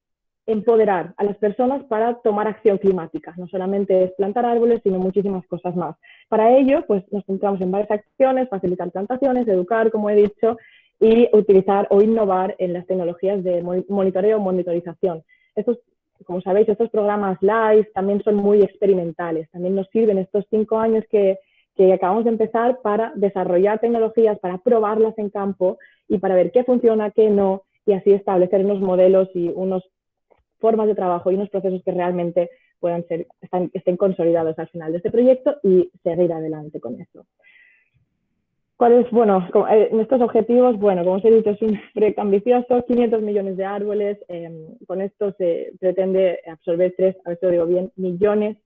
empoderar a las personas para tomar acción climática. No solamente es plantar árboles, sino muchísimas cosas más. Para ello, pues nos centramos en varias acciones, facilitar plantaciones, educar, como he dicho, y utilizar o innovar en las tecnologías de monitoreo o monitorización. Estos, como sabéis, estos programas LIFE también son muy experimentales. También nos sirven estos 5 años que acabamos de empezar para desarrollar tecnologías, para probarlas en campo y para ver qué funciona, qué no, y así establecer unos modelos y unas formas de trabajo y unos procesos que realmente puedan estén consolidados al final de este proyecto y seguir adelante con eso. ¿Cuáles? Bueno, nuestros objetivos, bueno, como os he dicho, es un proyecto ambicioso, 500 millones de árboles, con esto se pretende absorber 3, a ver si lo digo bien, millones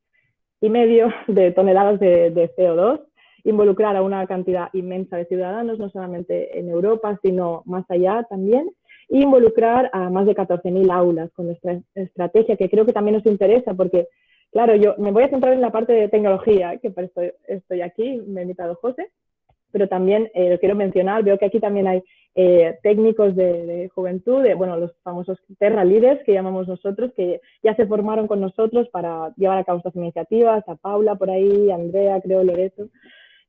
y medio de toneladas de CO2, involucrar a una cantidad inmensa de ciudadanos, no solamente en Europa, sino más allá también, e involucrar a más de 14.000 aulas con nuestra estrategia, que creo que también nos interesa, porque, claro, yo me voy a centrar en la parte de tecnología, que para esto estoy aquí, me ha invitado José, pero también lo quiero mencionar, veo que aquí también hay técnicos de juventud, bueno, los famosos Terra Leaders que llamamos nosotros, que ya se formaron con nosotros para llevar a cabo estas iniciativas, a Paula por ahí, a Andrea, creo, Loreto.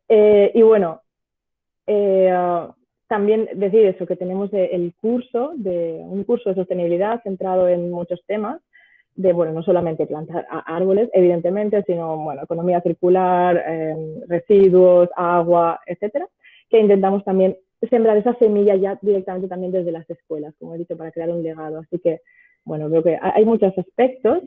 Y bueno, también decir eso, que tenemos un curso de sostenibilidad centrado en muchos temas, bueno, no solamente plantar árboles, evidentemente, sino, bueno, economía circular, residuos, agua, etcétera, que intentamos también sembrar esa semilla ya directamente también desde las escuelas, como he dicho, para crear un legado. Así que, bueno, veo que hay muchos aspectos,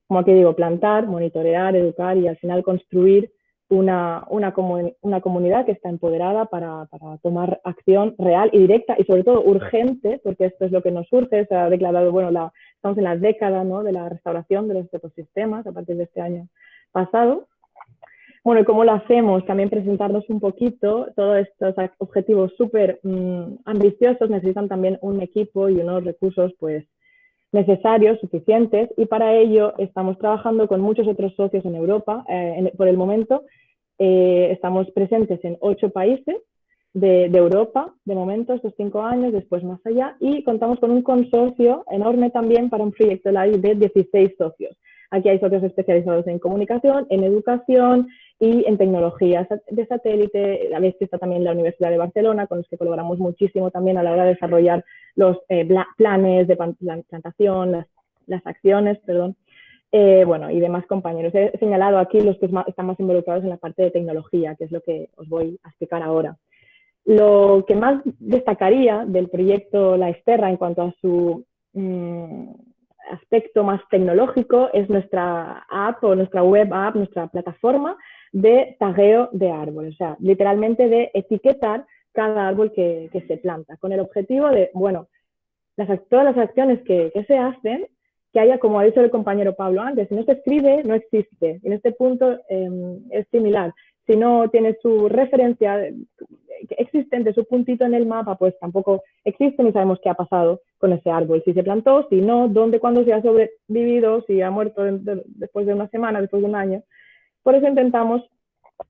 como aquí digo, plantar, monitorear, educar y al final construir una comunidad que está empoderada para tomar acción real y directa y sobre todo urgente, porque esto es lo que nos urge. Se ha declarado, bueno, estamos en la década, ¿no?, de la restauración de los ecosistemas a partir de este año pasado. Bueno, ¿y cómo lo hacemos? También presentarnos un poquito. Todos estos objetivos súper ambiciosos necesitan también un equipo y unos recursos pues necesarios, suficientes, y para ello estamos trabajando con muchos otros socios en Europa. Por el momento estamos presentes en 8 países de Europa, de momento, estos 5 años, después más allá, y contamos con un consorcio enorme también para un proyecto LIFE de 16 socios. Aquí hay socios especializados en comunicación, en educación y en tecnologías de satélite. A veces está también la Universidad de Barcelona, con los que colaboramos muchísimo también a la hora de desarrollar los planes de plantación, las acciones, perdón. Bueno, y demás compañeros. He señalado aquí los que están más involucrados en la parte de tecnología, que es lo que os voy a explicar ahora. Lo que más destacaría del proyecto Lifesterra en cuanto a su aspecto más tecnológico es nuestra app o nuestra web app, nuestra plataforma de tagueo de árboles, o sea, literalmente de etiquetar cada árbol que se planta, con el objetivo de, bueno, todas las acciones que se hacen, que haya, como ha dicho el compañero Pablo antes, si no se escribe, no existe. En este punto es similar. Si no tiene su referencia existente, su puntito en el mapa, pues tampoco existe ni sabemos qué ha pasado con ese árbol. Si se plantó, si no, dónde, cuándo se ha sobrevivido, si ha muerto después de una semana, después de un año. Por eso intentamos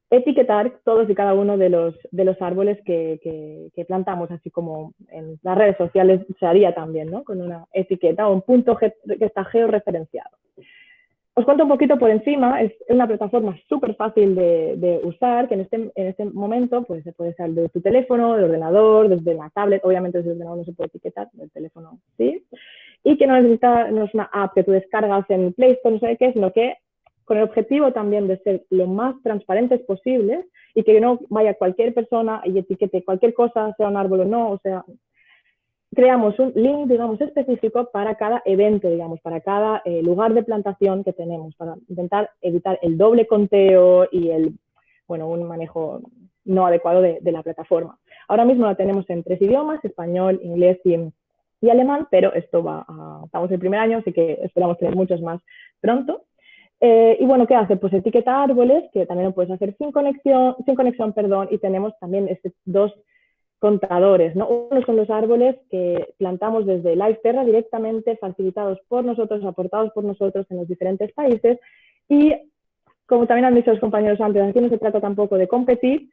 etiquetar todos y cada uno de los árboles que plantamos, así como en las redes sociales se haría también, ¿no?, con una etiqueta o un punto que está georreferenciado. Os cuento un poquito por encima. Es una plataforma súper fácil de usar, que en este momento pues, se puede usar desde tu teléfono, del ordenador, desde la tablet. Obviamente desde el ordenador no se puede etiquetar, del teléfono sí. Y que no es una app que tú descargas en Play Store, no sé qué, sino que con el objetivo también de ser lo más transparentes posibles y que no vaya cualquier persona y etiquete cualquier cosa, sea un árbol o no, o sea, creamos un link, digamos, específico para cada evento, digamos, para cada lugar de plantación que tenemos, para intentar evitar el doble conteo y un manejo no adecuado de la plataforma. Ahora mismo la tenemos en 3 idiomas, español, inglés y alemán, pero esto estamos en el primer año, así que esperamos tener muchos más pronto. Y bueno, ¿qué hace? Pues etiqueta árboles, que también lo puedes hacer sin conexión, y tenemos también dos contadores, ¿no? Uno son los árboles que plantamos desde Live Terra directamente, facilitados por nosotros, aportados por nosotros en los diferentes países. Y como también han dicho los compañeros antes, aquí no se trata tampoco de competir,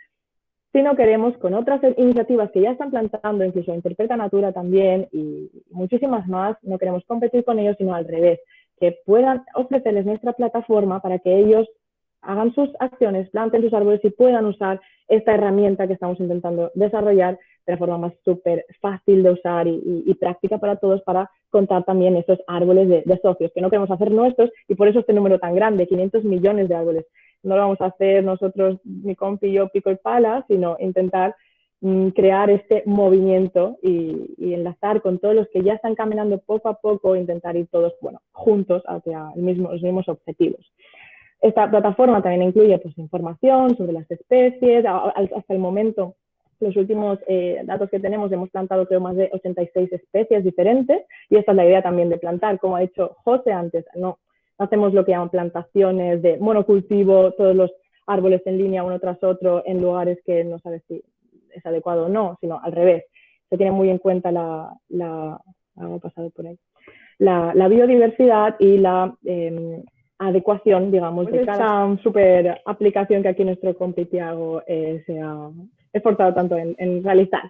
sino queremos con otras iniciativas que ya están plantando, incluso Interpreta Natura también y muchísimas más, no queremos competir con ellos, sino al revés, que puedan ofrecerles nuestra plataforma para que ellos hagan sus acciones, planten sus árboles y puedan usar esta herramienta que estamos intentando desarrollar de la forma más súper fácil de usar y práctica para todos, para contar también estos árboles de socios, que no queremos hacer nuestros, y por eso este número tan grande, 500 millones de árboles. No lo vamos a hacer nosotros, mi compi y yo, pico y pala, sino intentar crear este movimiento y enlazar con todos los que ya están caminando poco a poco, intentar ir todos, juntos hacia los mismos objetivos. Esta plataforma también incluye pues, información sobre las especies. Hasta el momento, los últimos datos que tenemos, hemos plantado creo más de 86 especies diferentes, y esta es la idea también de plantar, como ha dicho José antes, no hacemos lo que llaman plantaciones de monocultivo, todos los árboles en línea uno tras otro en lugares que no sabes si es adecuado o no, sino al revés. Se tiene muy en cuenta la biodiversidad y la adecuación, digamos, de cada super aplicación que aquí nuestro compi Tiago se ha esforzado tanto en realizar.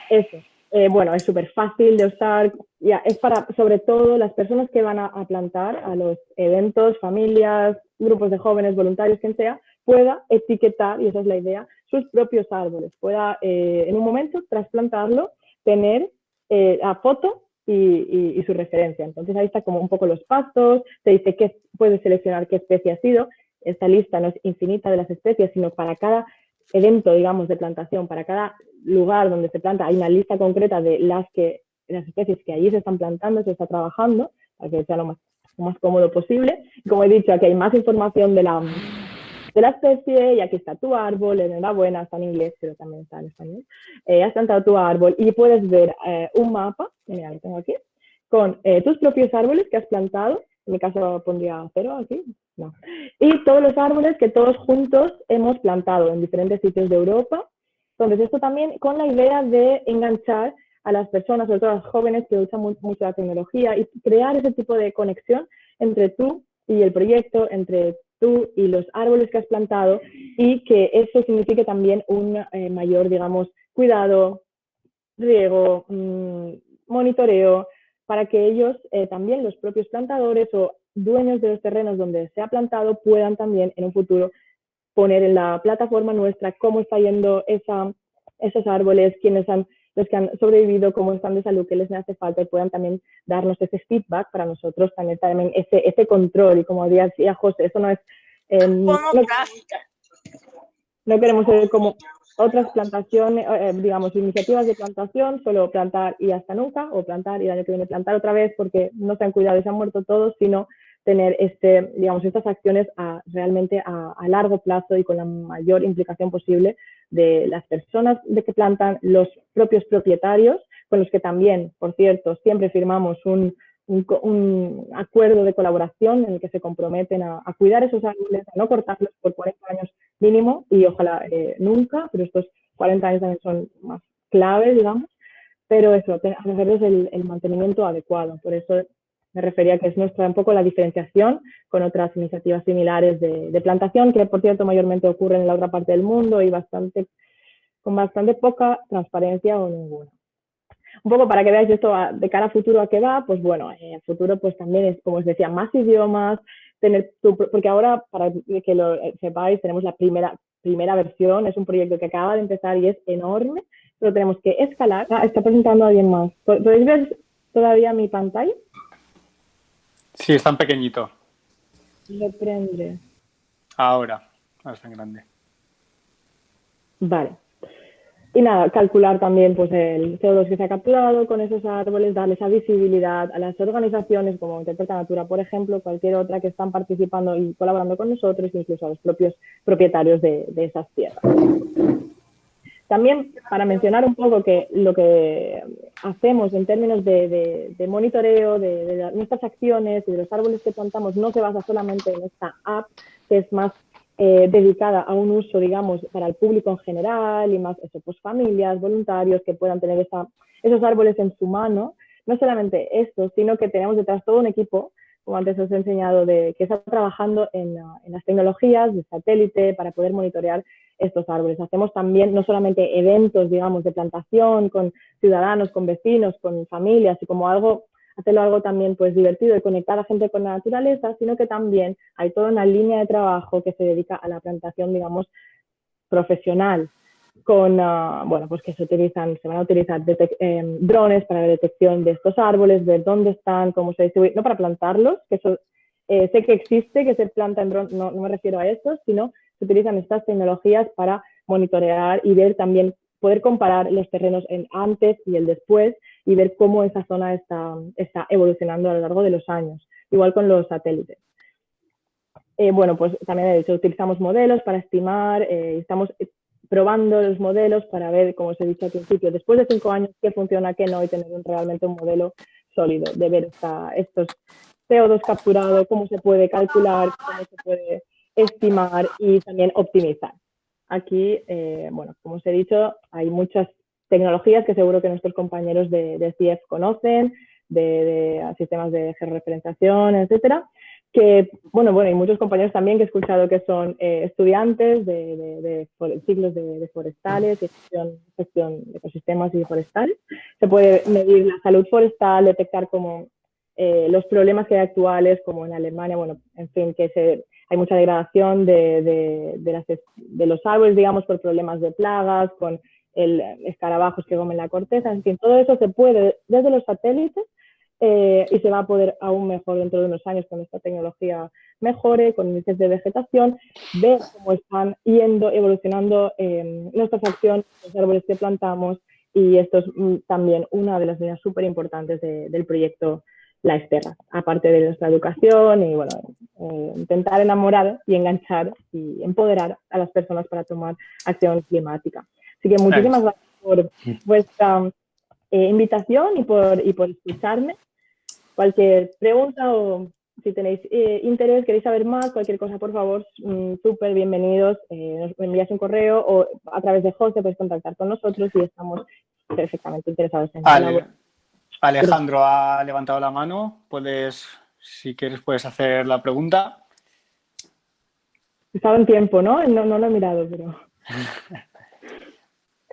Eso. Es súper fácil de usar, es para, sobre todo, las personas que van a plantar a los eventos, familias, grupos de jóvenes, voluntarios, quien sea, pueda etiquetar, y esa es la idea, sus propios árboles, pueda en un momento trasplantarlo, tener la foto y su referencia. Entonces ahí está como un poco los pasos, te dice que puedes seleccionar qué especie ha sido. Esta lista no es infinita de las especies, sino para cada evento, digamos, de plantación, para cada lugar donde se planta, hay una lista concreta de las especies que allí se están plantando, se está trabajando, para que sea lo más cómodo posible. Y como he dicho, aquí hay más información de la especie, y aquí está tu árbol, enhorabuena, está en inglés, pero también está en español. Has plantado tu árbol y puedes ver un mapa, mira, lo tengo aquí, con tus propios árboles que has plantado. En mi caso pondría 0 aquí, no. Y todos los árboles que todos juntos hemos plantado en diferentes sitios de Europa. Entonces, esto también con la idea de enganchar a las personas, sobre todo a los jóvenes que usan mucho la tecnología, y crear ese tipo de conexión entre tú y el proyecto, entre tú y los árboles que has plantado, y que eso signifique también un mayor, digamos, cuidado, riego, monitoreo, para que ellos también, los propios plantadores o dueños de los terrenos donde se ha plantado, puedan también en un futuro poner en la plataforma nuestra cómo está yendo esos árboles, los que han sobrevivido, cómo están de salud, qué les hace falta, y puedan también darnos ese feedback para nosotros también ese control. Y como decía José, eso no es... no queremos ser como otras plantaciones, digamos, iniciativas de plantación, solo plantar y hasta nunca, o plantar y el año que viene plantar otra vez porque no se han cuidado y se han muerto todos, sino tener estas acciones realmente a largo plazo y con la mayor implicación posible de las personas que plantan, los propios propietarios, con los que también, por cierto, siempre firmamos un acuerdo de colaboración en el que se comprometen a cuidar esos árboles, a no cortarlos por 40 años mínimo, y ojalá nunca, pero estos 40 años también son más claves, digamos, pero eso, hacerles el mantenimiento adecuado. Por eso me refería que es nuestra un poco la diferenciación con otras iniciativas similares de plantación, que por cierto mayormente ocurren en la otra parte del mundo y con bastante poca transparencia o ninguna. Un poco para que veáis esto de cara a futuro a qué va, pues bueno, el futuro pues también es, como os decía, más idiomas, porque ahora, para que lo sepáis, tenemos la primera versión, es un proyecto que acaba de empezar y es enorme, pero tenemos que escalar. Está presentando a alguien más. ¿Podéis ver todavía mi pantalla? Sí, es tan pequeñito. Reprende. Ahora es tan grande. Vale. Y nada, calcular también pues, el CO2 que se ha capturado con esos árboles, darle esa visibilidad a las organizaciones como Interpreta Natura, por ejemplo, cualquier otra que están participando y colaborando con nosotros, incluso a los propios propietarios de esas tierras. También para mencionar un poco que lo que hacemos en términos de monitoreo de nuestras acciones y de los árboles que plantamos no se basa solamente en esta app, que es más dedicada a un uso, digamos, para el público en general y más eso, pues familias, voluntarios que puedan tener esos árboles en su mano. No solamente eso, sino que tenemos detrás todo un equipo, como antes os he enseñado, que está trabajando en las tecnologías de satélite para poder monitorear estos árboles. Hacemos también no solamente eventos, digamos, de plantación con ciudadanos, con vecinos, con familias y como hacerlo algo también pues divertido y conectar a gente con la naturaleza, sino que también hay toda una línea de trabajo que se dedica a la plantación, digamos, profesional, con, bueno, pues que se van a utilizar drones para la detección de estos árboles, ver dónde están, cómo se distribuyen, no para plantarlos, que eso sé que existe, que se planta en drones, no me refiero a eso, sino se utilizan estas tecnologías para monitorear y ver también, poder comparar los terrenos en antes y el después y ver cómo esa zona está evolucionando a lo largo de los años, igual con los satélites. Bueno, pues también he dicho, utilizamos modelos para estimar, estamos probando los modelos para ver, como os he dicho al principio, después de 5 años, qué funciona, qué no, y tener realmente un modelo sólido, de ver estos CO2 capturados, cómo se puede calcular, cómo se puede estimar y también optimizar. Aquí, bueno, como os he dicho, hay muchas tecnologías que seguro que nuestros compañeros de CIEF conocen, de sistemas de georreferenciación, etcétera, que, bueno, y muchos compañeros también que he escuchado que son estudiantes de ciclos de forestales y gestión de ecosistemas y forestales. Se puede medir la salud forestal, detectar como los problemas que hay actuales, como en Alemania, bueno, en fin, que hay mucha degradación de los árboles, digamos, por problemas de plagas, con escarabajos que comen la corteza, en fin, todo eso se puede desde los satélites y se va a poder aún mejor dentro de unos años cuando esta tecnología mejore, con índices de vegetación, ver cómo están evolucionando nuestras acciones, los árboles que plantamos, y esto es también una de las líneas súper importantes del proyecto Lifesterra, aparte de nuestra educación y bueno, intentar enamorar y enganchar y empoderar a las personas para tomar acción climática. Así que muchísimas gracias por vuestra invitación y por escucharme. Cualquier pregunta o si tenéis interés, queréis saber más, cualquier cosa, por favor, súper bienvenidos. Nos envías un correo o a través de José puedes contactar con nosotros y estamos perfectamente interesados en colaborar. Alejandro ha levantado la mano. Si quieres, puedes hacer la pregunta. Estaba en tiempo, ¿no? No lo he mirado, pero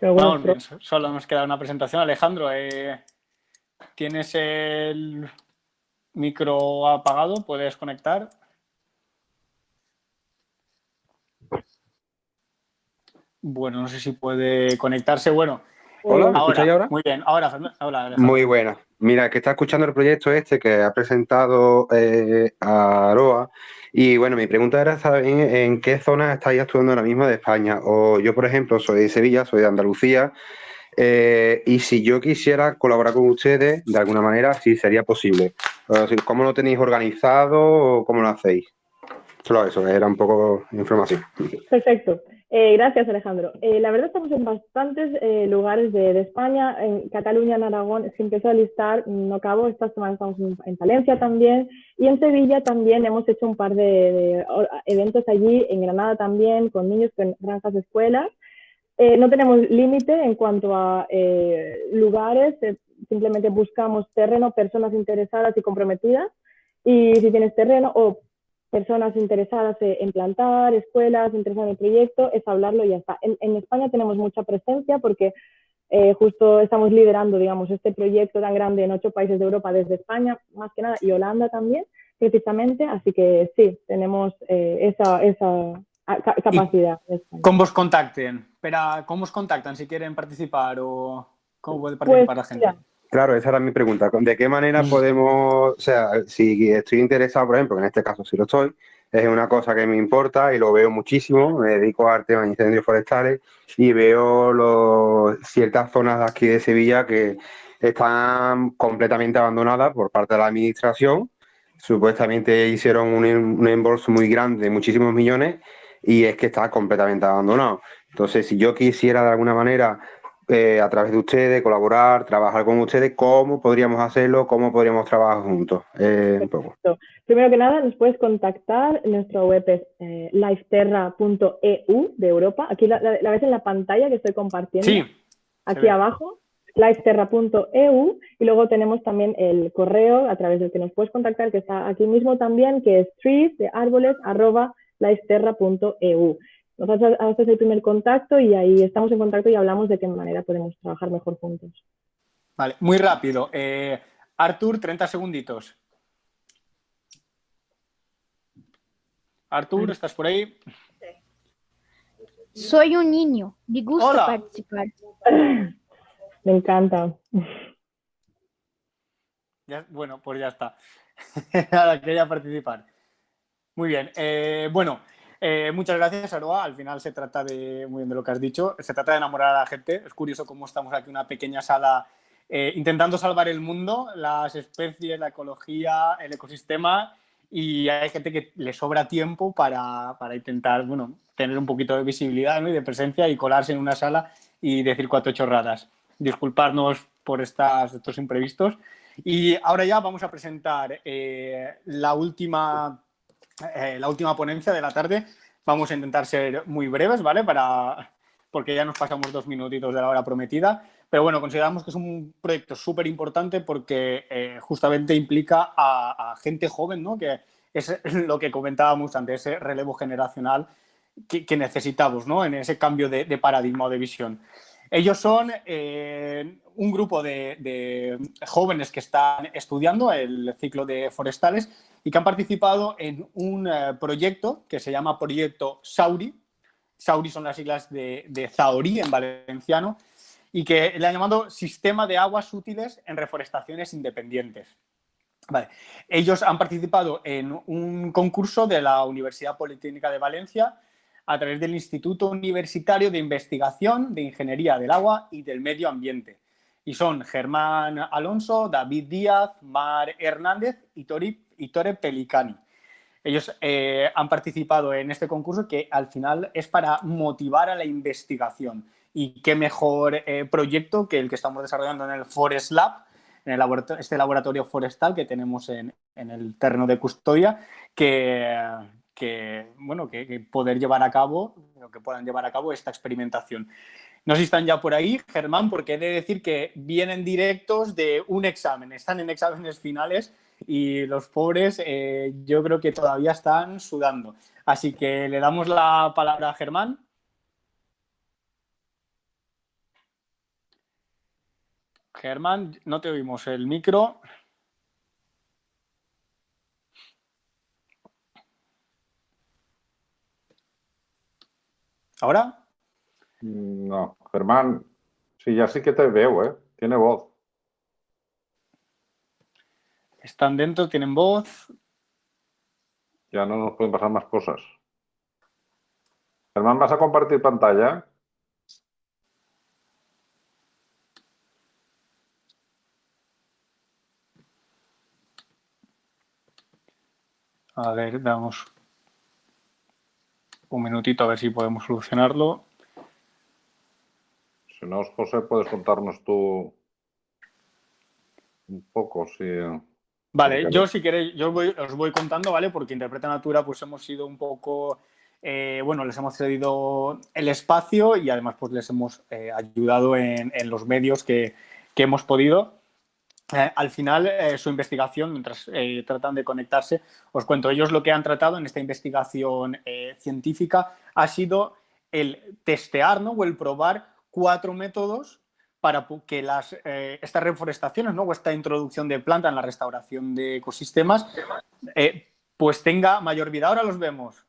bueno, vamos bien, solo nos queda una presentación. Alejandro, ¿tienes el micro apagado? ¿Puedes conectar? Bueno, no sé si puede conectarse. Bueno, hola, ¿me escucháis ahora? Muy bien, ahora Alejandro. Muy buena. Mira, que está escuchando el proyecto que ha presentado a Aroa. Y bueno, mi pregunta era saber en qué zonas estáis actuando ahora mismo de España. O yo, por ejemplo, soy de Sevilla, soy de Andalucía. Y si yo quisiera colaborar con ustedes, de alguna manera, sí sería posible. ¿Cómo lo tenéis organizado o cómo lo hacéis? Solo eso, era un poco de información. Perfecto. Gracias, Alejandro. La verdad estamos en bastantes lugares de España, en Cataluña, en Aragón, si empiezo a listar, no acabo, esta semana estamos en Valencia también, y en Sevilla también hemos hecho un par de eventos allí, en Granada también, con niños, con granjas de escuelas. No tenemos límite en cuanto a lugares, simplemente buscamos terreno, personas interesadas y comprometidas, y si tienes terreno o personas interesadas en plantar, escuelas, interesadas en el proyecto, es hablarlo y ya está. En España tenemos mucha presencia porque justo estamos liderando, digamos, este proyecto tan grande en 8 países de Europa desde España, más que nada, y Holanda también, precisamente, así que sí, tenemos esa capacidad. ¿Cómo os contacten? ¿Cómo os contactan si quieren participar o cómo puede participar la gente? Mira. Claro, esa era mi pregunta. ¿De qué manera podemos, o sea, si estoy interesado, por ejemplo, en este caso sí lo estoy, es una cosa que me importa y lo veo muchísimo. Me dedico a temas de incendios forestales y veo ciertas zonas de aquí de Sevilla que están completamente abandonadas por parte de la administración. Supuestamente hicieron un embolso muy grande de muchísimos millones y es que está completamente abandonado. Entonces, si yo quisiera de alguna manera, a través de ustedes, colaborar, trabajar con ustedes, ¿cómo podríamos hacerlo? ¿Cómo podríamos trabajar juntos? Un poco. Primero que nada, nos puedes contactar. Nuestra web es lifeterra.eu de Europa. Aquí la ves en la pantalla que estoy compartiendo. Sí. Aquí abajo, lifeterra.eu, y luego tenemos también el correo a través del que nos puedes contactar, que está aquí mismo también, que es trees, de árboles, @lifeterra.eu. Nos haces el primer contacto y ahí estamos en contacto y hablamos de qué manera podemos trabajar mejor juntos. Vale, muy rápido. Artur, 30 segunditos. Artur, ¿estás por ahí? Soy un niño, me gusta Hola. participar. Me encanta. Bueno, pues ya está. Nada, quería participar. Muy bien. Muchas gracias, Aroa. Al final se trata muy bien de lo que has dicho, se trata de enamorar a la gente. Es curioso cómo estamos aquí en una pequeña sala intentando salvar el mundo, las especies, la ecología, el ecosistema, y hay gente que le sobra tiempo para intentar, tener un poquito de visibilidad, ¿no? Y de presencia y colarse en una sala y decir 4 chorradas. Disculparnos por estos imprevistos. Y ahora ya vamos a presentar la última ponencia de la tarde. Vamos a intentar ser muy breves, ¿vale? Porque ya nos pasamos 2 minutitos de la hora prometida. Pero bueno, consideramos que es un proyecto súper importante porque justamente implica a gente joven, ¿no? Que es lo que comentábamos antes, ese relevo generacional que necesitamos, ¿no? En ese cambio de paradigma o de visión. Ellos son un grupo de jóvenes que están estudiando el ciclo de forestales y que han participado en un proyecto que se llama Proyecto Sauri. Sauri son las siglas de Zahorí en valenciano, y que le han llamado Sistema de Aguas Útiles en Reforestaciones Independientes. Vale. Ellos han participado en un concurso de la Universidad Politécnica de Valencia a través del Instituto Universitario de Investigación de Ingeniería del Agua y del Medio Ambiente. Y son Germán Alonso, David Díaz, Mar Hernández y Tore Pelicani. Ellos han participado en este concurso que al final es para motivar a la investigación. Y qué mejor proyecto que el que estamos desarrollando en el Forest Lab, en este laboratorio forestal que tenemos en el terreno de Custodia, que poder llevar a cabo, que puedan llevar a cabo esta experimentación. No sé si están ya por ahí, Germán, porque he de decir que vienen directos de un examen, están en exámenes finales y los pobres yo creo que todavía están sudando. Así que le damos la palabra a Germán. Germán, no te oímos el micro. ¿Ahora? No, Germán, sí, ya sí que te veo, ¿eh? Tiene voz. Están dentro, tienen voz. Ya no nos pueden pasar más cosas. Germán, ¿vas a compartir pantalla? A ver, damos un minutito a ver si podemos solucionarlo. Si no, José, puedes contarnos tú un poco, si... Vale, yo si queréis, os voy contando, ¿vale? Porque Interpreta Natura pues hemos sido un poco, les hemos cedido el espacio y además pues les hemos ayudado en los medios que hemos podido. Al final, su investigación, mientras tratan de conectarse, os cuento, ellos lo que han tratado en esta investigación científica ha sido el testear, ¿no? O el probar 4 métodos para que estas reforestaciones, ¿no? O esta introducción de planta en la restauración de ecosistemas pues tenga mayor vida. Ahora los vemos.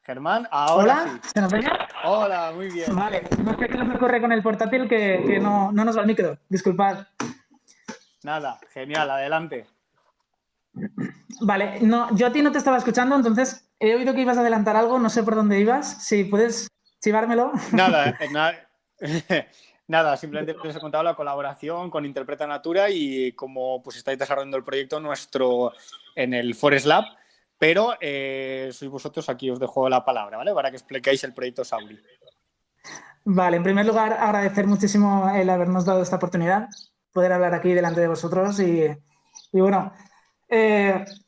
Germán, ahora ¿Hola? sí. ¿Se nos ve? Hola, muy bien. Vale, no sé qué nos ocurre con el portátil que no nos va el micro. Disculpad. Nada, genial, adelante. Vale, no, yo a ti no te estaba escuchando, entonces he oído que ibas a adelantar algo, no sé por dónde ibas. Si puedes chivármelo. Nada, nada, simplemente les he contado la colaboración con Interpreta Natura y cómo pues estáis desarrollando el proyecto en el Forest Lab, pero sois vosotros, aquí os dejo la palabra, ¿vale? Para que expliquéis el proyecto Sauri. Vale, en primer lugar, agradecer muchísimo el habernos dado esta oportunidad, poder hablar aquí delante de vosotros y bueno,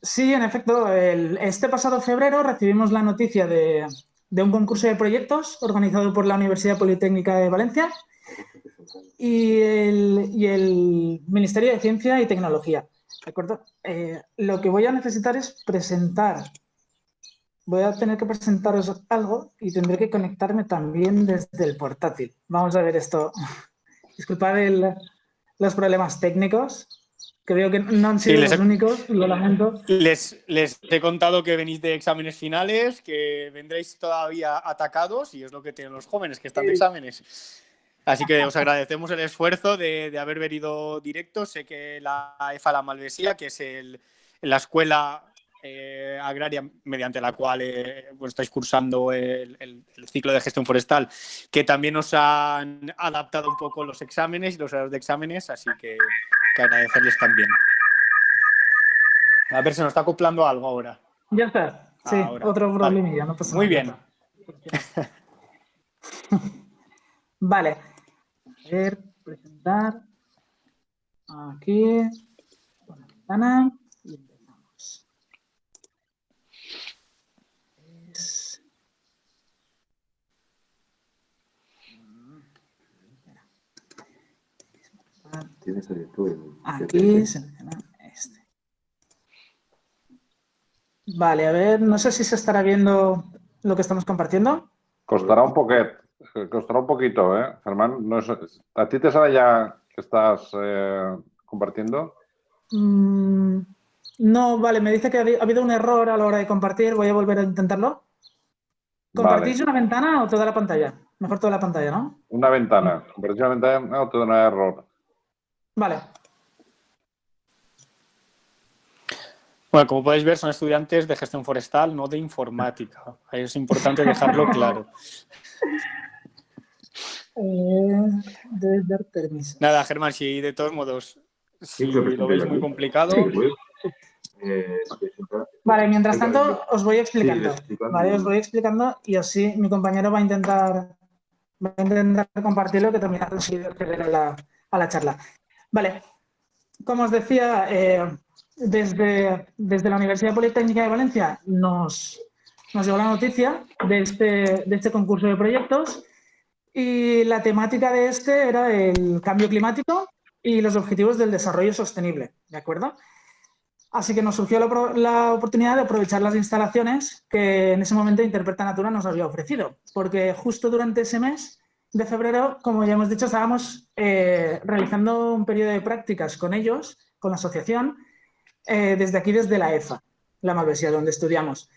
sí, en efecto, este pasado febrero recibimos la noticia de un concurso de proyectos organizado por la Universidad Politécnica de Valencia y el Ministerio de Ciencia y Tecnología, ¿de acuerdo? Lo que voy a necesitar es voy a tener que presentaros algo y tendré que conectarme también desde el portátil. Vamos a ver esto. Disculpad los problemas técnicos, que veo que no han sido los únicos, lo lamento. Les he contado que venís de exámenes finales, que vendréis todavía atacados y es lo que tienen los jóvenes que están de exámenes. Así que os agradecemos el esfuerzo de haber venido directo. Sé que la EFA La Malvesía, que es la escuela agraria mediante la cual pues estáis cursando el ciclo de gestión forestal, que también os han adaptado un poco los exámenes y los horarios de exámenes, así que agradecerles también. A ver, se nos está acoplando algo ahora. Ya está, sí, ahora. Otro problemilla, no pasa nada. Muy bien. Vale, a ver, presentar aquí, con la ventana y empezamos. Aquí selecciona este. Vale, a ver, no sé si se estará viendo lo que estamos compartiendo. Costará un poquito, ¿eh, Germán? No es, ¿a ti te sale ya que estás compartiendo? No, vale, me dice que ha habido un error a la hora de compartir. Voy a volver a intentarlo. ¿Compartís una ventana o toda la pantalla? Mejor toda la pantalla, ¿no? Una ventana. ¿Compartís una ventana o todo error? Vale. Bueno, como podéis ver, son estudiantes de gestión forestal, no de informática. Es importante dejarlo claro. Debes dar permiso. Nada, Germán, si de todos modos, si lo veis muy complicado... Vale, mientras tanto os voy explicando. Vale, os voy explicando y así mi compañero va a intentar compartirlo, que también ha conseguido acceder a la charla. Vale, como os decía, desde la Universidad Politécnica de Valencia nos llegó la noticia de este concurso de proyectos y la temática de este era el cambio climático y los objetivos del desarrollo sostenible, ¿de acuerdo? Así que nos surgió la oportunidad de aprovechar las instalaciones que en ese momento Interpreta Natura nos había ofrecido, porque justo durante ese mes de febrero, como ya hemos dicho, estábamos realizando un periodo de prácticas con ellos, con la asociación, desde la EFA, La Malvesía, donde estudiamos.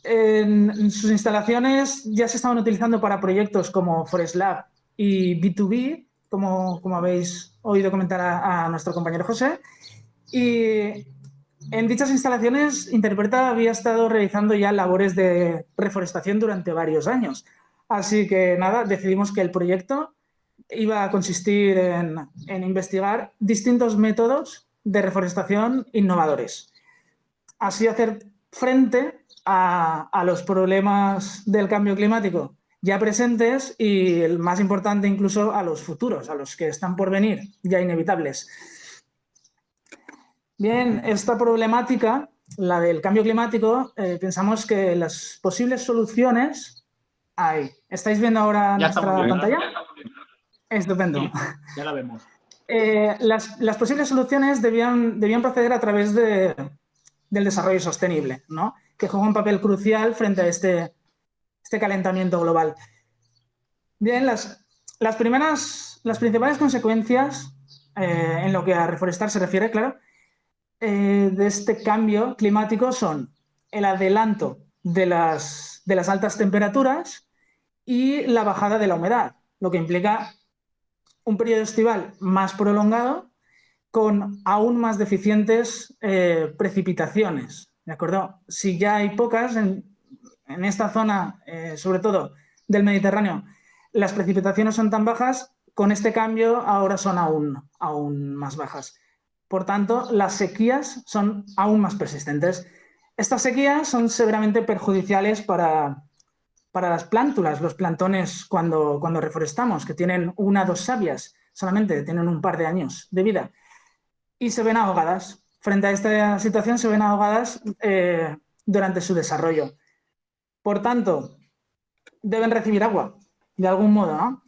En sus instalaciones ya se estaban utilizando para proyectos como Forest Lab y B2B, como habéis oído comentar a nuestro compañero José. Y en dichas instalaciones Interpreta había estado realizando ya labores de reforestación durante varios años. Así que nada, decidimos que el proyecto iba a consistir en investigar distintos métodos de reforestación innovadores. Así hacer frente a los problemas del cambio climático ya presentes y, el más importante, incluso a los futuros, a los que están por venir, ya inevitables. Bien, esta problemática, la del cambio climático, pensamos que las posibles soluciones hay. ¿Estáis viendo ahora nuestra pantalla? Estupendo. Sí, ya la vemos. Las posibles soluciones debían proceder a través del desarrollo sostenible, ¿no? Que juega un papel crucial frente a este calentamiento global. Bien, las principales consecuencias, en lo que a reforestar se refiere, claro, de este cambio climático son el adelanto de las altas temperaturas y la bajada de la humedad, lo que implica un periodo estival más prolongado con aún más deficientes precipitaciones, ¿de acuerdo? Si ya hay pocas en esta zona, sobre todo del Mediterráneo, las precipitaciones son tan bajas, con este cambio ahora son aún más bajas. Por tanto, las sequías son aún más persistentes. Estas sequías son severamente perjudiciales para las plántulas, los plantones cuando reforestamos, que tienen 1 o 2 sabias, solamente tienen un par de años de vida, y se ven ahogadas. Frente a esta situación se ven ahogadas durante su desarrollo. Por tanto, deben recibir agua, de algún modo, ¿no?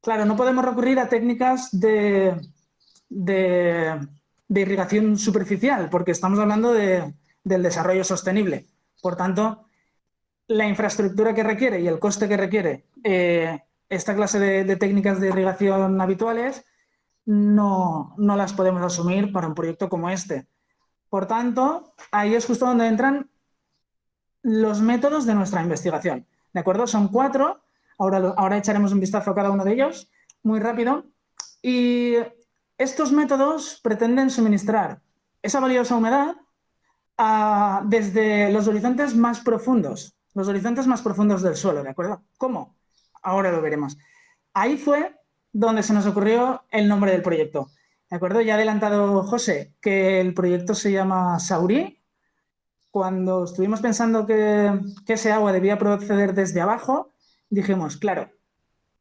Claro, no podemos recurrir a técnicas de irrigación superficial, porque estamos hablando del desarrollo sostenible. Por tanto, la infraestructura que requiere y el coste que requiere esta clase de técnicas de irrigación habituales no las podemos asumir para un proyecto como este. Por tanto, ahí es justo donde entran los métodos de nuestra investigación. ¿De acuerdo? Son 4. Ahora echaremos un vistazo a cada uno de ellos muy rápido. Y estos métodos pretenden suministrar esa valiosa humedad desde los horizontes más profundos del suelo, ¿de acuerdo? ¿Cómo? Ahora lo veremos. Ahí fue donde se nos ocurrió el nombre del proyecto, ¿de acuerdo? Ya ha adelantado José que el proyecto se llama Saurí. Cuando estuvimos pensando que ese agua debía proceder desde abajo, dijimos, claro,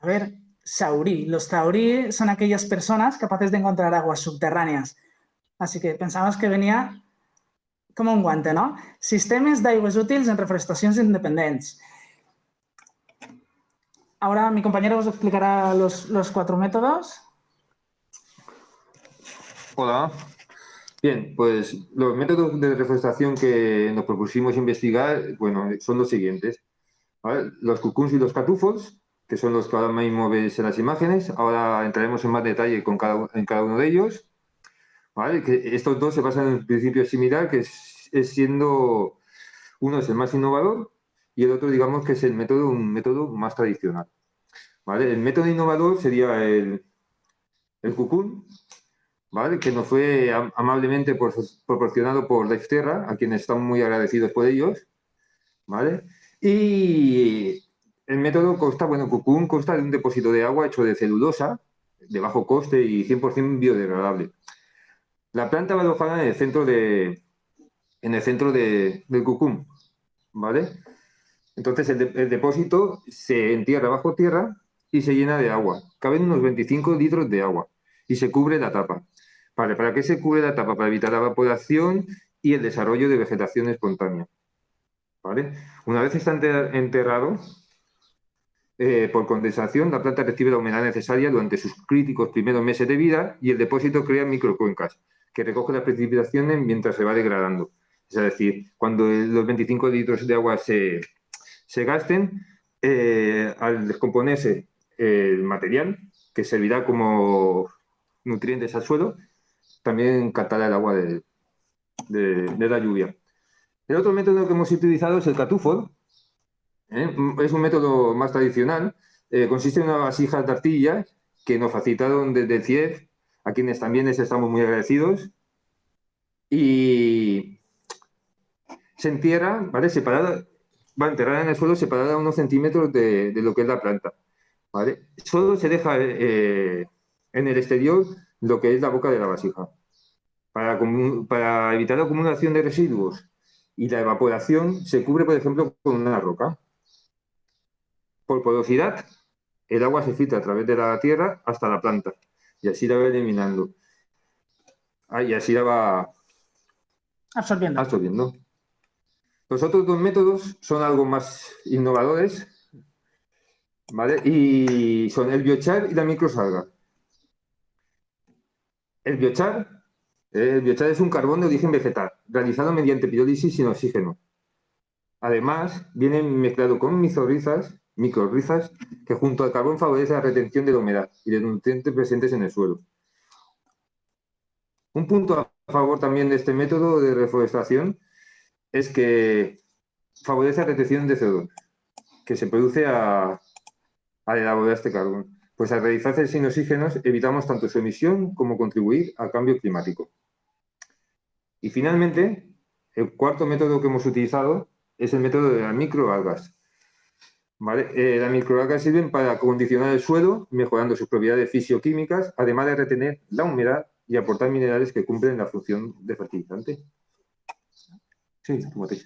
a ver, saurí. Los saurí son aquellas personas capaces de encontrar aguas subterráneas. Así que pensamos que venía como un guante, ¿no? Sistemes d'aigües útils en reforestacions independents. Ahora mi compañero os explicará los 4 métodos. Hola. Bien, pues los métodos de reforestación que nos propusimos investigar, bueno, son los siguientes, ¿vale? Los cucuns y los catúfols, que son los que ahora mismo veis en las imágenes. Ahora entraremos en más detalle en cada uno de ellos, ¿vale? Que estos dos se basan en un principio similar, que es siendo uno es el más innovador y el otro, digamos, que es un método más tradicional, ¿vale? El método innovador sería el cucún, ¿vale? Que nos fue amablemente proporcionado por Dexterra, a quienes estamos muy agradecidos por ellos, ¿vale? Y el método cucún consta de un depósito de agua hecho de celulosa, de bajo coste y 100% biodegradable. La planta va alojada en el centro del cucún, ¿vale? Entonces el depósito se entierra bajo tierra y se llena de agua. Caben unos 25 litros de agua y se cubre la tapa. Vale, ¿para qué se cubre la tapa? Para evitar la evaporación y el desarrollo de vegetación espontánea, ¿vale? Una vez está enterrado, por condensación, la planta recibe la humedad necesaria durante sus críticos primeros meses de vida y el depósito crea microcuencas que recogen las precipitaciones mientras se va degradando. Es decir, cuando los 25 litros de agua se gasten, al descomponerse el material, que servirá como nutrientes al suelo, también captará el agua de la lluvia. El otro método que hemos utilizado es el catúfol. Es un método más tradicional. Consiste en una vasija de arcilla que nos facilitaron desde el CIEF, a quienes también les estamos muy agradecidos. Y se entierra, ¿vale? Va enterrada en el suelo separada a unos centímetros de lo que es la planta, ¿vale? Solo se deja en el exterior lo que es la boca de la vasija. Para evitar la acumulación de residuos y la evaporación, se cubre, por ejemplo, con una roca. Por porosidad, el agua se filtra a través de la tierra hasta la planta y así la va eliminando. Y así la va absorbiendo. Los otros 2 métodos son algo más innovadores, ¿vale? Y son el biochar y la microsalga. El biochar es un carbón de origen vegetal, realizado mediante pirólisis sin oxígeno. Además, viene mezclado con micorrizas, que junto al carbón favorece la retención de la humedad y de nutrientes presentes en el suelo. Un punto a favor también de este método de reforestación es que favorece la retención de CO2, que se produce al elaborar este carbón. Pues al realizarse sin oxígenos evitamos tanto su emisión como contribuir al cambio climático. Y finalmente, el cuarto método que hemos utilizado es el método de las microalgas. ¿Vale? Las microalgas sirven para acondicionar el suelo, mejorando sus propiedades fisioquímicas, además de retener la humedad y aportar minerales que cumplen la función de fertilizante. Sí, Timoteo.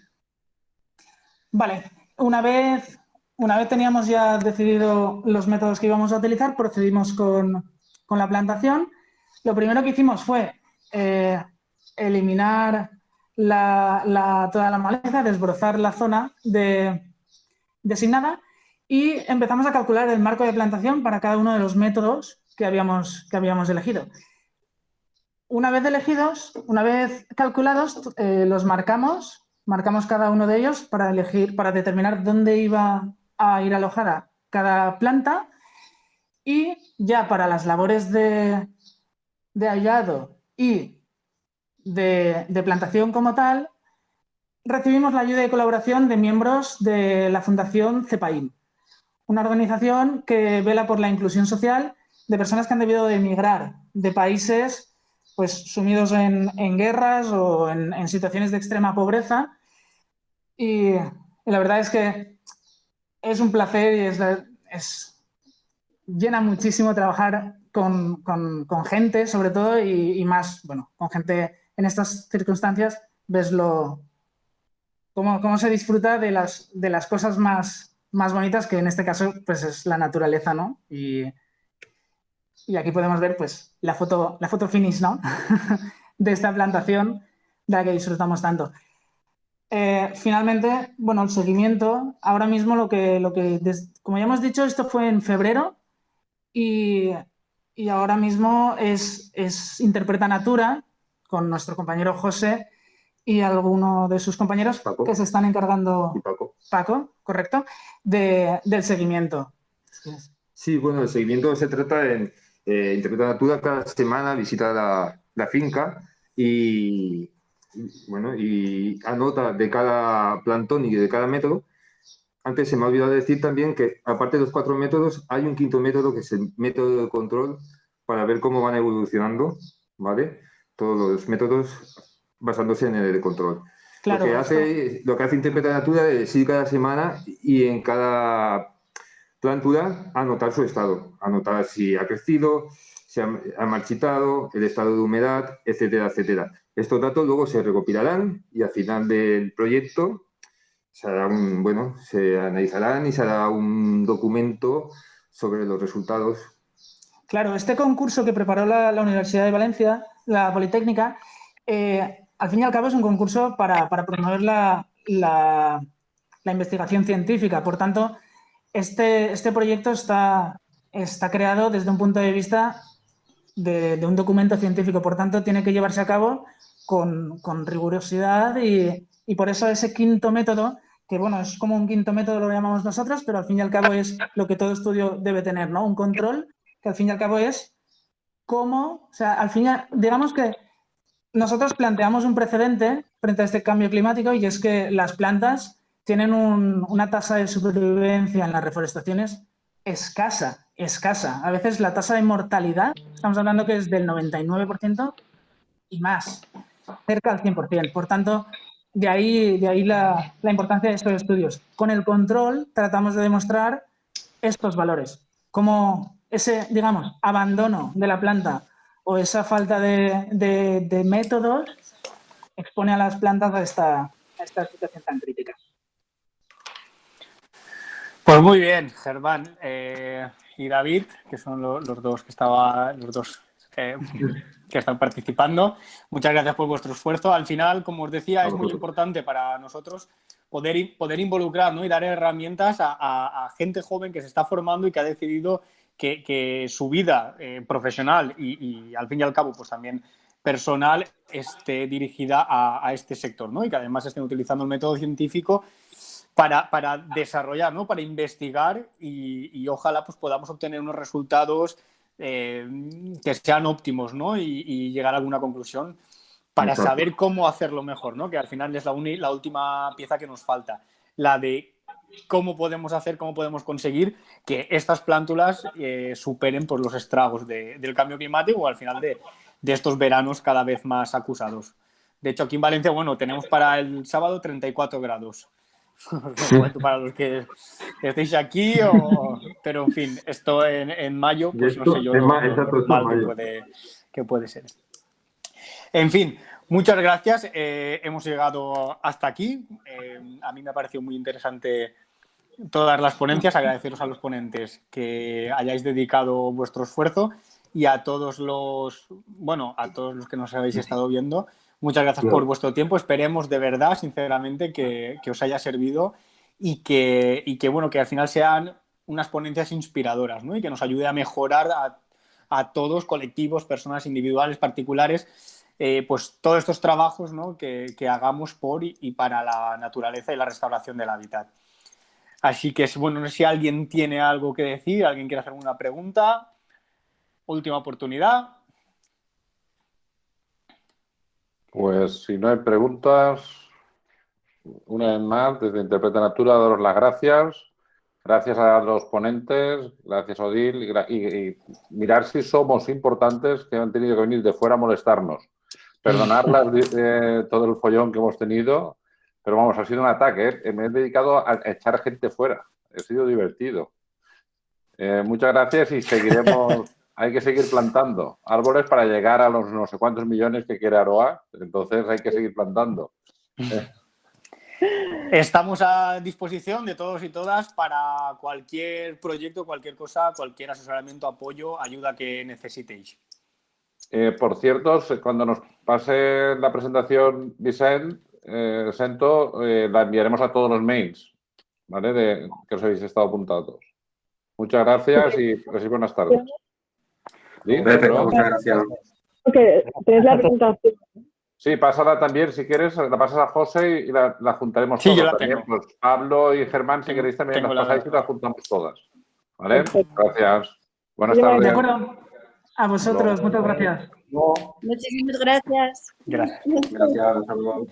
Vale, una vez teníamos ya decidido los métodos que íbamos a utilizar, procedimos con la plantación. Lo primero que hicimos fue eliminar toda la maleza, desbrozar la zona designada y empezamos a calcular el marco de plantación para cada uno de los métodos que habíamos elegido. Una vez elegidos, una vez calculados, los marcamos cada uno de ellos para determinar dónde iba a ir alojada cada planta y ya para las labores de hallado y de plantación como tal, recibimos la ayuda y colaboración de miembros de la Fundación CEPAIN, una organización que vela por la inclusión social de personas que han debido de emigrar de países pues, sumidos en guerras o en situaciones de extrema pobreza. Y la verdad es que es un placer y llena muchísimo trabajar con gente, sobre todo, y más, bueno, con gente en estas circunstancias, ves cómo se disfruta de las cosas más bonitas, que en este caso pues es la naturaleza, ¿no? Y aquí podemos ver pues la foto finish, ¿no? de esta plantación de la que disfrutamos tanto. Finalmente, bueno, el seguimiento, ahora mismo como ya hemos dicho, esto fue en febrero y ahora mismo es Interpreta Natura con nuestro compañero José y alguno de sus compañeros Paco, que se están encargando, Paco, correcto, del seguimiento. Sí, bueno, el seguimiento se trata en Interpreta Natura, cada semana visita la finca y anota de cada plantón y de cada método. Antes se me ha olvidado decir también que, aparte de los 4 métodos, hay un quinto método que es el método de control para ver cómo van evolucionando, ¿vale? Todos los métodos basándose en el de control. Claro, lo que hace Interpreta Natura es ir cada semana y en cada plantura anotar su estado, anotar si ha crecido, si ha marchitado, el estado de humedad, etcétera, etcétera. Estos datos luego se recopilarán y al final del proyecto se analizarán y se hará un documento sobre los resultados. Claro, este concurso que preparó la Universidad de Valencia, la Politécnica, al fin y al cabo es un concurso para promover la investigación científica. Por tanto, este proyecto está creado desde un punto de vista de un documento científico. Por tanto, tiene que llevarse a cabo con rigurosidad y por eso ese quinto método, que bueno, es como un quinto método, lo llamamos nosotros, pero al fin y al cabo es lo que todo estudio debe tener, ¿no? Un control que al fin y al cabo es cómo, o sea, digamos que nosotros planteamos un precedente frente a este cambio climático y es que las plantas tienen una tasa de supervivencia en las reforestaciones escasa. A veces la tasa de mortalidad, estamos hablando que es del 99% y más, cerca del 100%. Por tanto, de ahí la importancia de estos estudios. Con el control tratamos de demostrar estos valores, como ese, digamos, abandono de la planta o esa falta de métodos expone a las plantas a esta situación tan crítica. Pues muy bien, Germán y David, que son los dos que están participando. Muchas gracias por vuestro esfuerzo. Al final, como os decía, es muy importante para nosotros poder involucrar, ¿no? Y dar herramientas a gente joven que se está formando y que ha decidido que su vida profesional y al fin y al cabo pues también personal esté dirigida a este sector, ¿no? Y que además estén utilizando el método científico para desarrollar, ¿no? Para investigar y ojalá pues podamos obtener unos resultados que sean óptimos, ¿no? Y llegar a alguna conclusión para saber cómo hacerlo mejor, ¿no? Que al final es la última pieza que nos falta, la de cómo podemos hacer, cómo podemos conseguir que estas plántulas superen pues, los estragos del cambio climático o al final de estos veranos cada vez más acusados. De hecho, aquí en Valencia, bueno, tenemos para el sábado 34 grados. Os lo cuento para los que estéis aquí, pero en fin, esto en mayo, pues no sé yo lo mal que puede ser. En fin, muchas gracias. Hemos llegado hasta aquí. A mí me ha parecido muy interesante todas las ponencias. Agradeceros a los ponentes que hayáis dedicado vuestro esfuerzo y a todos los que nos habéis estado viendo. Muchas gracias por vuestro tiempo. Esperemos de verdad, sinceramente, que os haya servido y que bueno, que al final sean unas ponencias inspiradoras, ¿no? Y que nos ayude a mejorar a todos, colectivos, personas individuales, particulares, pues todos estos trabajos, ¿no? que hagamos por y para la naturaleza y la restauración del hábitat. Así que, bueno, no sé si alguien tiene algo que decir, alguien quiere hacer una pregunta. Última oportunidad. Pues si no hay preguntas, una vez más, desde Interpreta Natura, daros las gracias. Gracias a los ponentes, gracias Odil, y mirar si somos importantes que han tenido que venir de fuera a molestarnos. Perdonarlas todo el follón que hemos tenido, pero vamos, ha sido un ataque. Me he dedicado a echar gente fuera. Ha sido divertido. Muchas gracias y seguiremos. Hay que seguir plantando árboles para llegar a los no sé cuántos millones que quiere Aroa. Entonces hay que seguir plantando. Estamos a disposición de todos y todas para cualquier proyecto, cualquier cosa, cualquier asesoramiento, apoyo, ayuda que necesitéis. Por cierto, cuando nos pase la presentación Sento, la enviaremos a todos los mails, ¿vale? Que os habéis estado apuntados. Muchas gracias y buenas tardes. ¿Sí? Perfecto, muchas gracias. Okay, ¿tenéis la presentación? Sí, pásala también, si quieres, la pasas a José y la juntaremos sí, todas. Yo la también. tengo. Pues Pablo y Germán, si queréis también las pasáis y las juntamos todas. ¿Vale? Perfecto. Gracias. Buenas tardes. De acuerdo. A vosotros, muchas gracias. Muchísimas gracias. Gracias. Gracias, hasta luego.